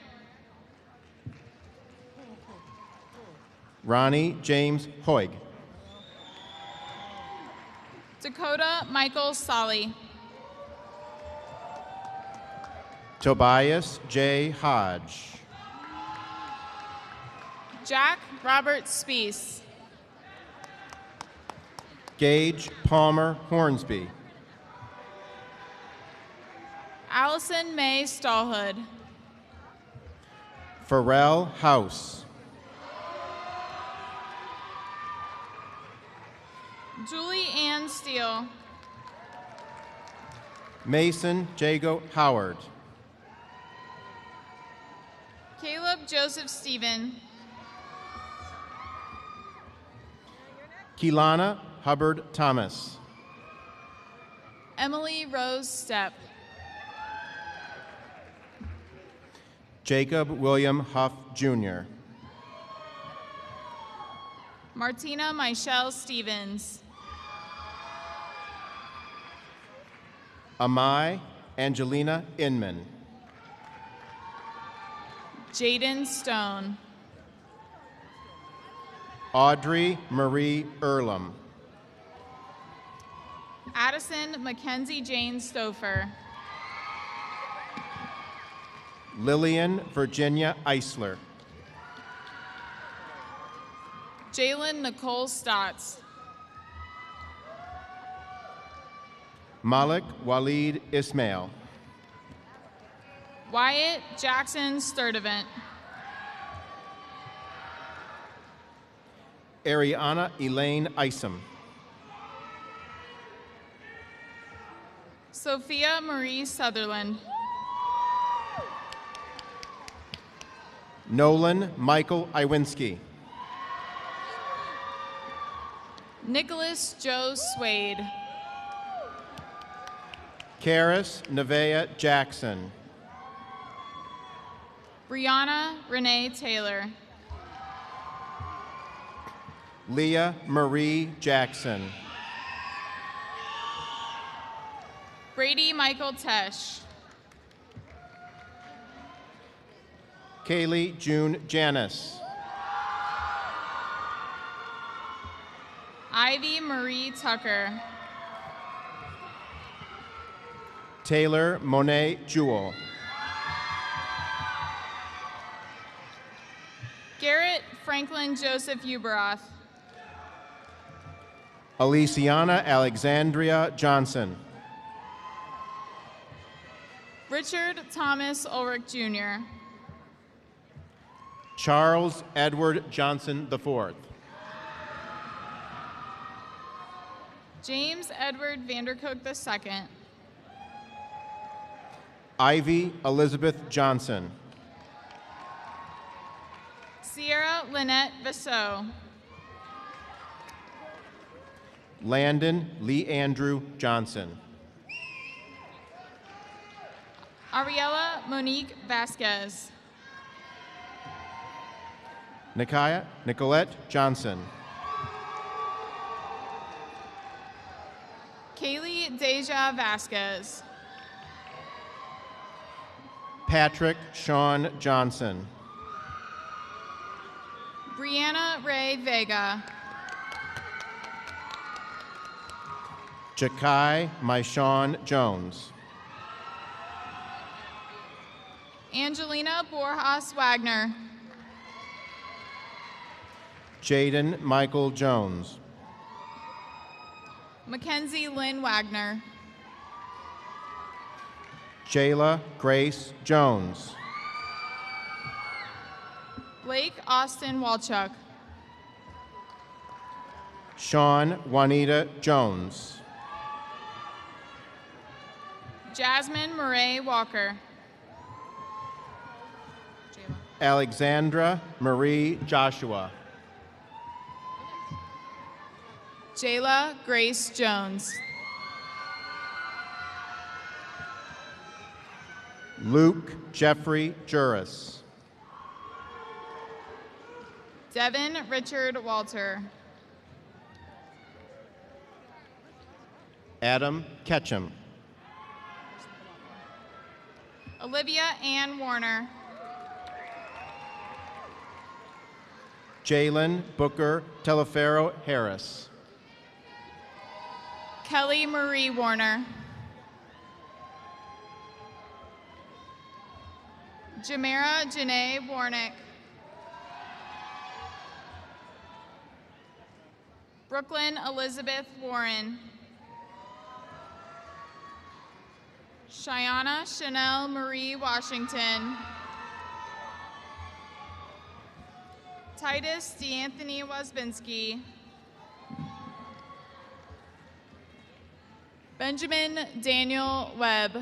Ronnie James Hoig. Dakota Michael Solly. Tobias J. Hodge. Jack Robert Spees. Gage Palmer Hornsby. Allison May Stallhood. Pharrell House. Julie Ann Steele. Mason Jago Howard. Caleb Joseph Stephen. Kelana Hubbard Thomas. Emily Rose Stepp. Jacob William Huff Jr. Martina Michelle Stevens. Amai Angelina Inman. Jaden Stone. Audrey Marie Earlham. Addison Mackenzie Jane Stouffer. Lillian Virginia Eisler. Jalen Nicole Stotts. Malik Walid Ismail. Wyatt Jackson Sturdivant. Ariana Elaine Isom. Sophia Marie Sutherland. Nolan Michael Iwinski. Nicholas Joe Swade. Karis Nevaeh Jackson. Brianna Renee Taylor. Leah Marie Jackson. Brady Michael Tesh. Kaylee June Janis. Ivy Marie Tucker. Taylor Monet Jewell. Garrett Franklin Joseph Uberoth. Aliciana Alexandria Johnson. Richard Thomas Ulrich Jr. Charles Edward Johnson IV. James Edward Vandercook II. Ivy Elizabeth Johnson. Sierra Lynette Vassaux. Landon Lee Andrew Johnson. Ariella Monique Vasquez. Nicolette Johnson. Kaylee Deja Vasquez. Patrick Sean Johnson. Brianna Ray Vega. Jakai Maishawn Jones. Angelina Borjas Wagner. Jaden Michael Jones. Mackenzie Lynn Wagner. Jayla Grace Jones. Blake Austin Walchuk. Sean Juanita Jones. Jasmine Murray Walker. Alexandra Marie Joshua. Jayla Grace Jones. Luke Jeffrey Juris. Devin Richard Walter. Adam Ketchum. Olivia Ann Warner. Jalen Booker Teleferro Harris. Kelly Marie Warner. Jamera Janae Warnick. Brooklyn Elizabeth Warren. Cheyenne Chanel Marie Washington. Titus DeAnthony Wasbinski. Benjamin Daniel Webb.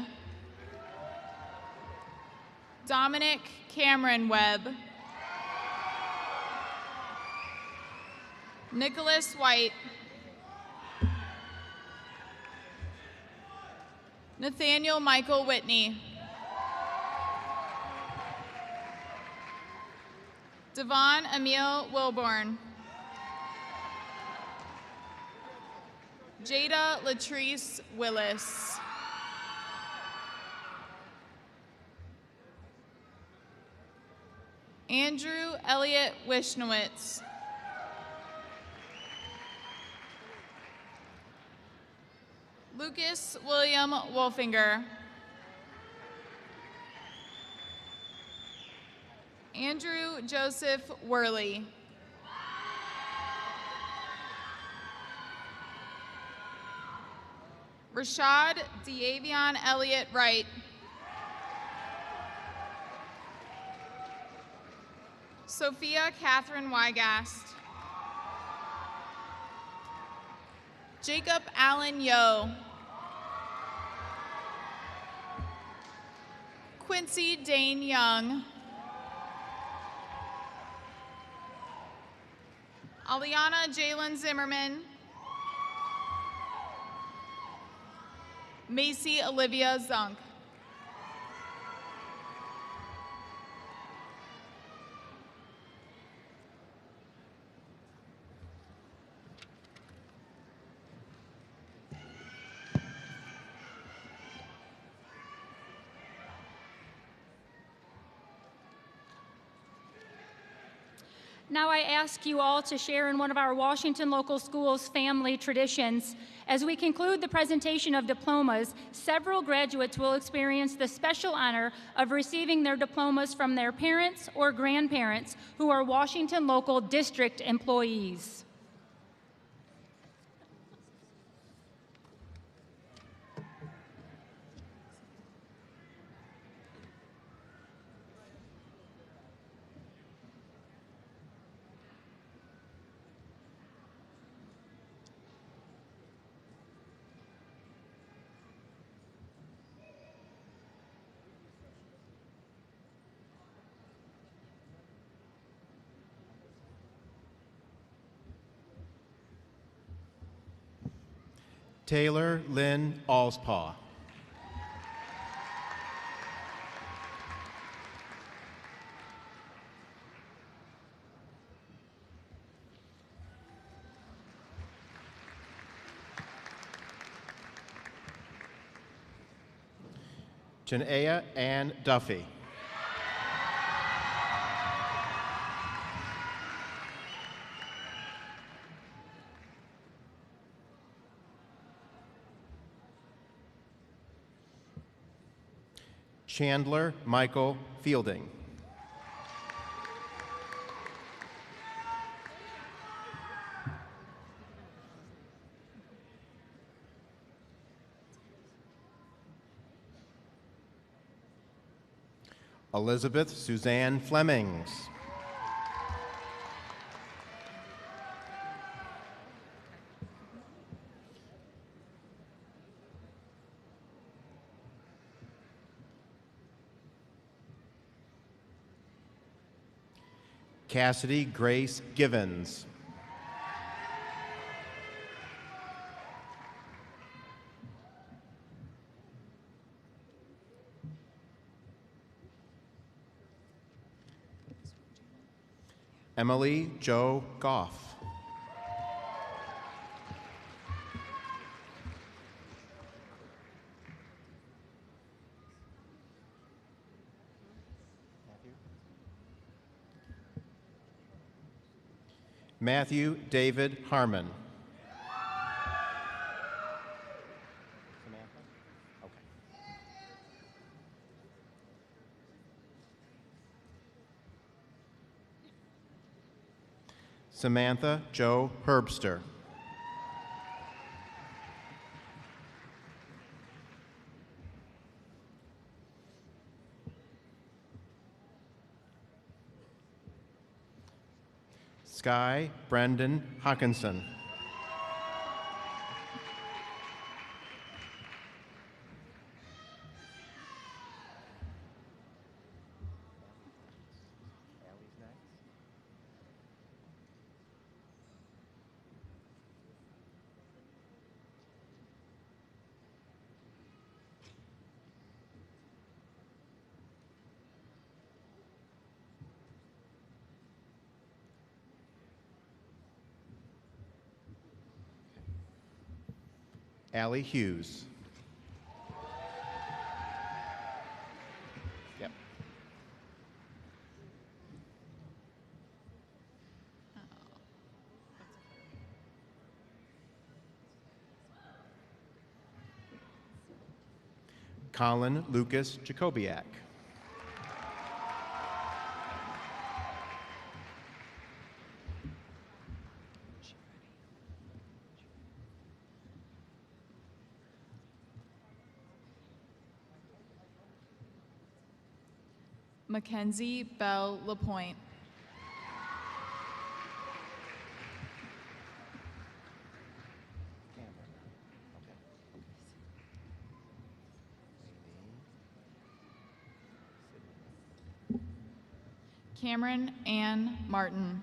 Dominic Cameron Webb. Nicholas White. Nathaniel Michael Whitney. Devon Emil Wilborn. Jada Latrice Willis. Andrew Elliott Wishnowitz. Lucas William Wolfinger. Andrew Joseph Worley. Rashad Diavion Elliott Wright. Sophia Catherine Wygast. Jacob Allen Yo. Quincy Dane Young. Aliana Jalen Zimmerman. Macy Olivia Zunk. Now I ask you all to share in one of our Washington Local Schools family traditions. As we conclude the presentation of diplomas, several graduates will experience the special honor of receiving their diplomas from their parents or grandparents who are Washington Local District employees. Taylor Lynn Allspaw. Janea Ann Duffy. Chandler Michael Fielding. Elizabeth Suzanne Flemings. Cassidy Grace Givens. Emily Jo Goff. Matthew David Harmon. Samantha Jo Herbster. Sky Brendan Hawkinson. Allie Hughes. Yep. Colin Lucas Jacobiak. Mackenzie Bell Lapointe. Cameron Ann Martin.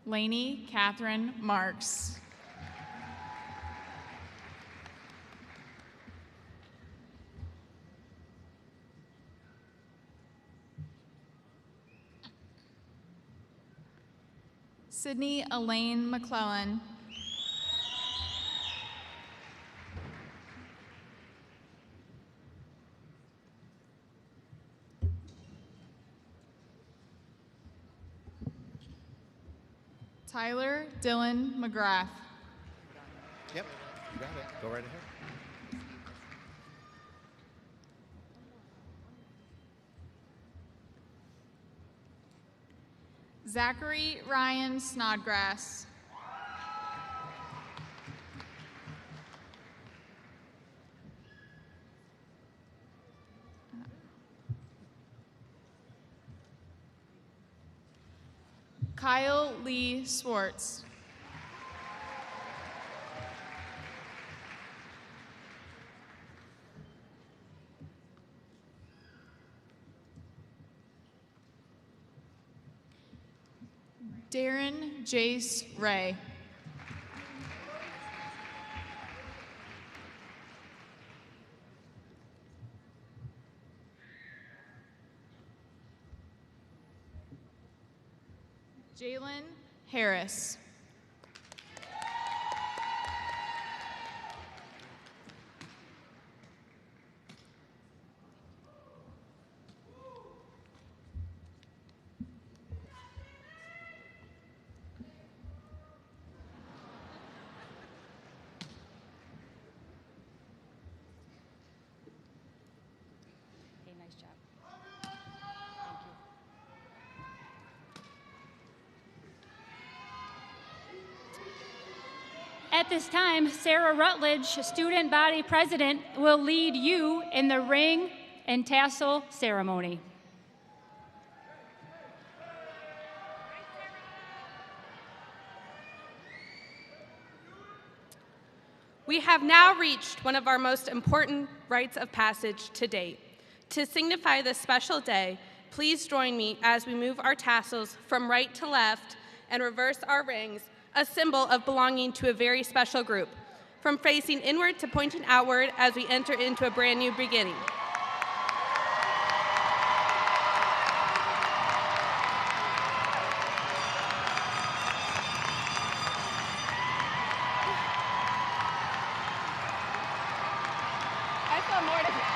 Lainey Catherine Marks. Sydney Elaine McClellan. Tyler Dylan McGrath. Yep, you got it. Go right ahead. Zachary Ryan Snodgrass. Kyle Lee Swartz. Darren Jace Ray. Jalen Harris. At this time, Sarah Rutledge, Student Body President, will lead you in the ring and tassel ceremony. We have now reached one of our most important rites of passage to date. To signify this special day, please join me as we move our tassels from right to left and reverse our rings, a symbol of belonging to a very special group, from facing inward to pointing outward as we enter into a brand new beginning. I feel more to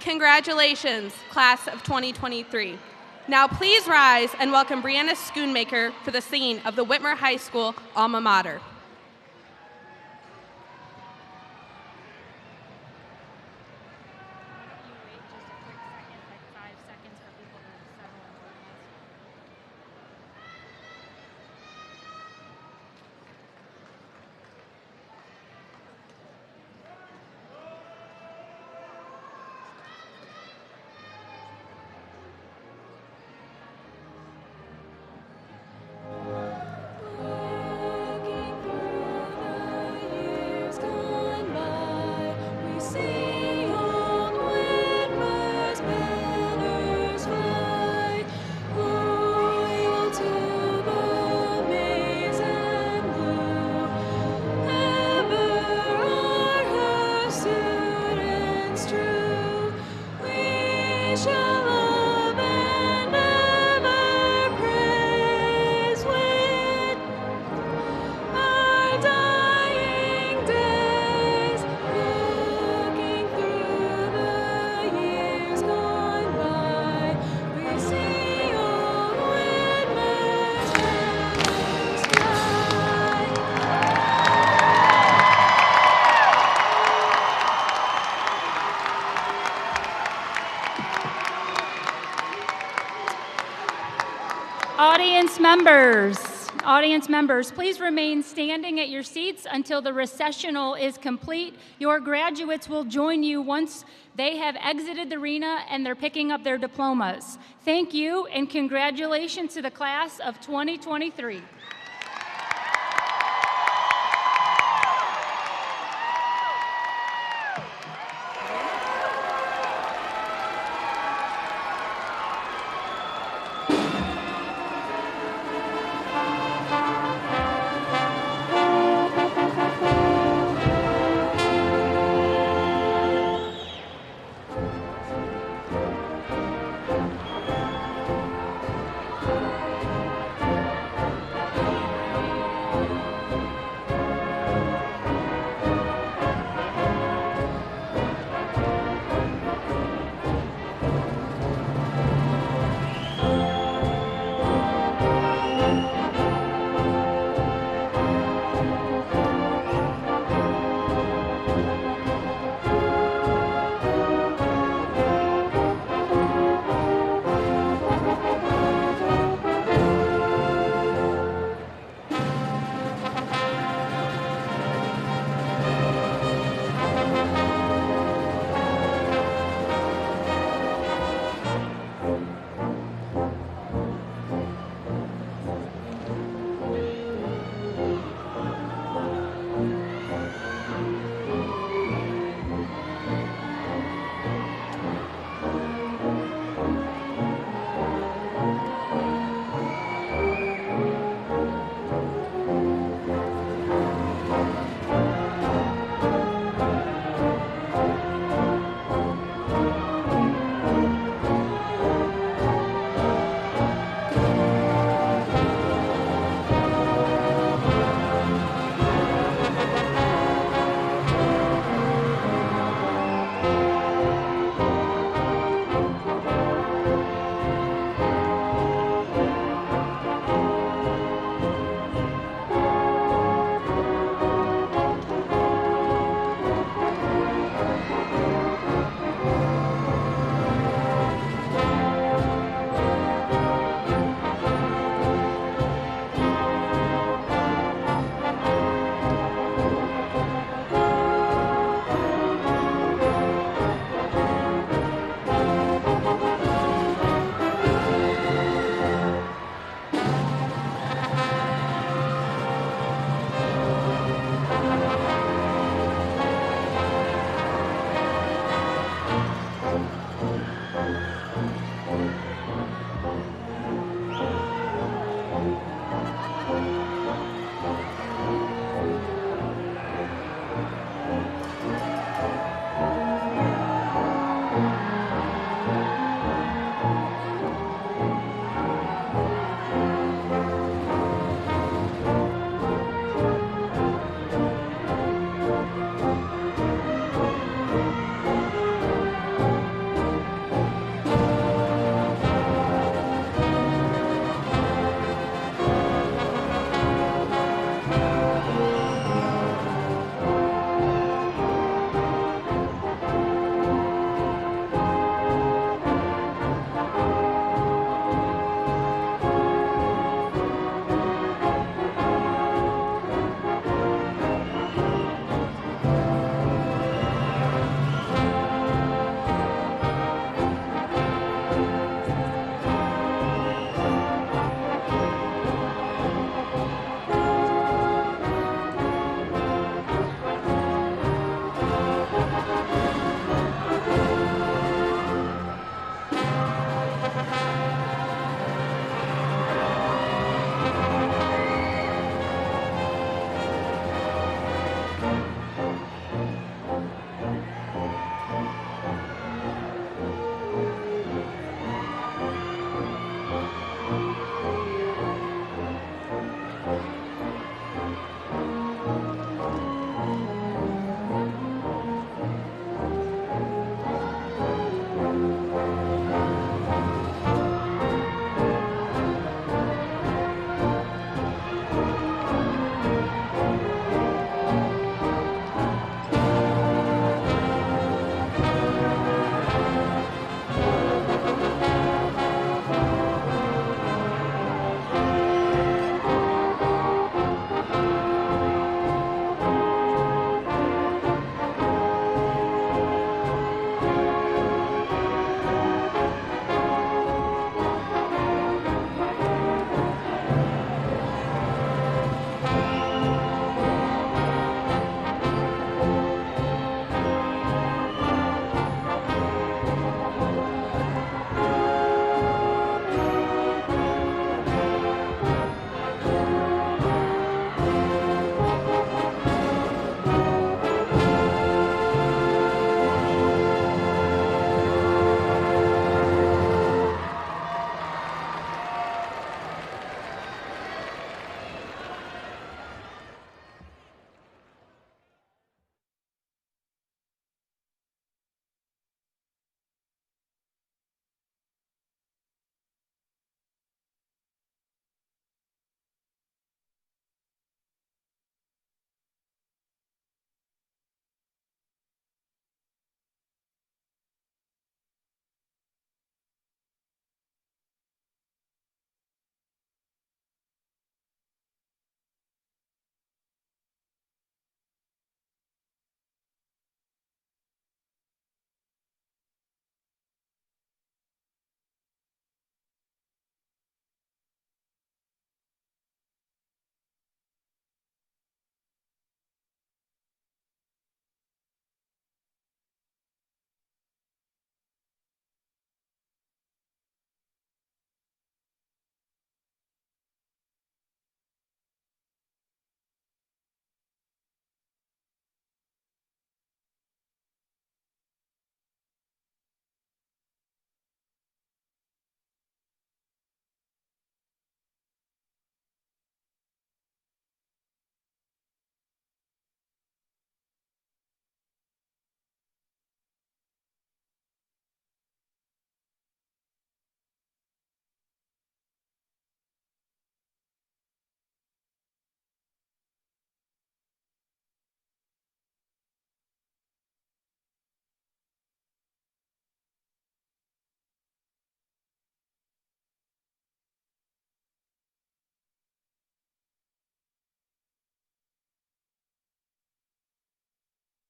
Congratulations, class of 2023. Now please rise and welcome Brianna Schoonmaker for the singing of the Whitmer High School alma mater. Audience members, please remain standing at your seats until the recessional is complete. Your graduates will join you once they have exited the arena and they're picking up their diplomas. Thank you and congratulations to the class of 2023.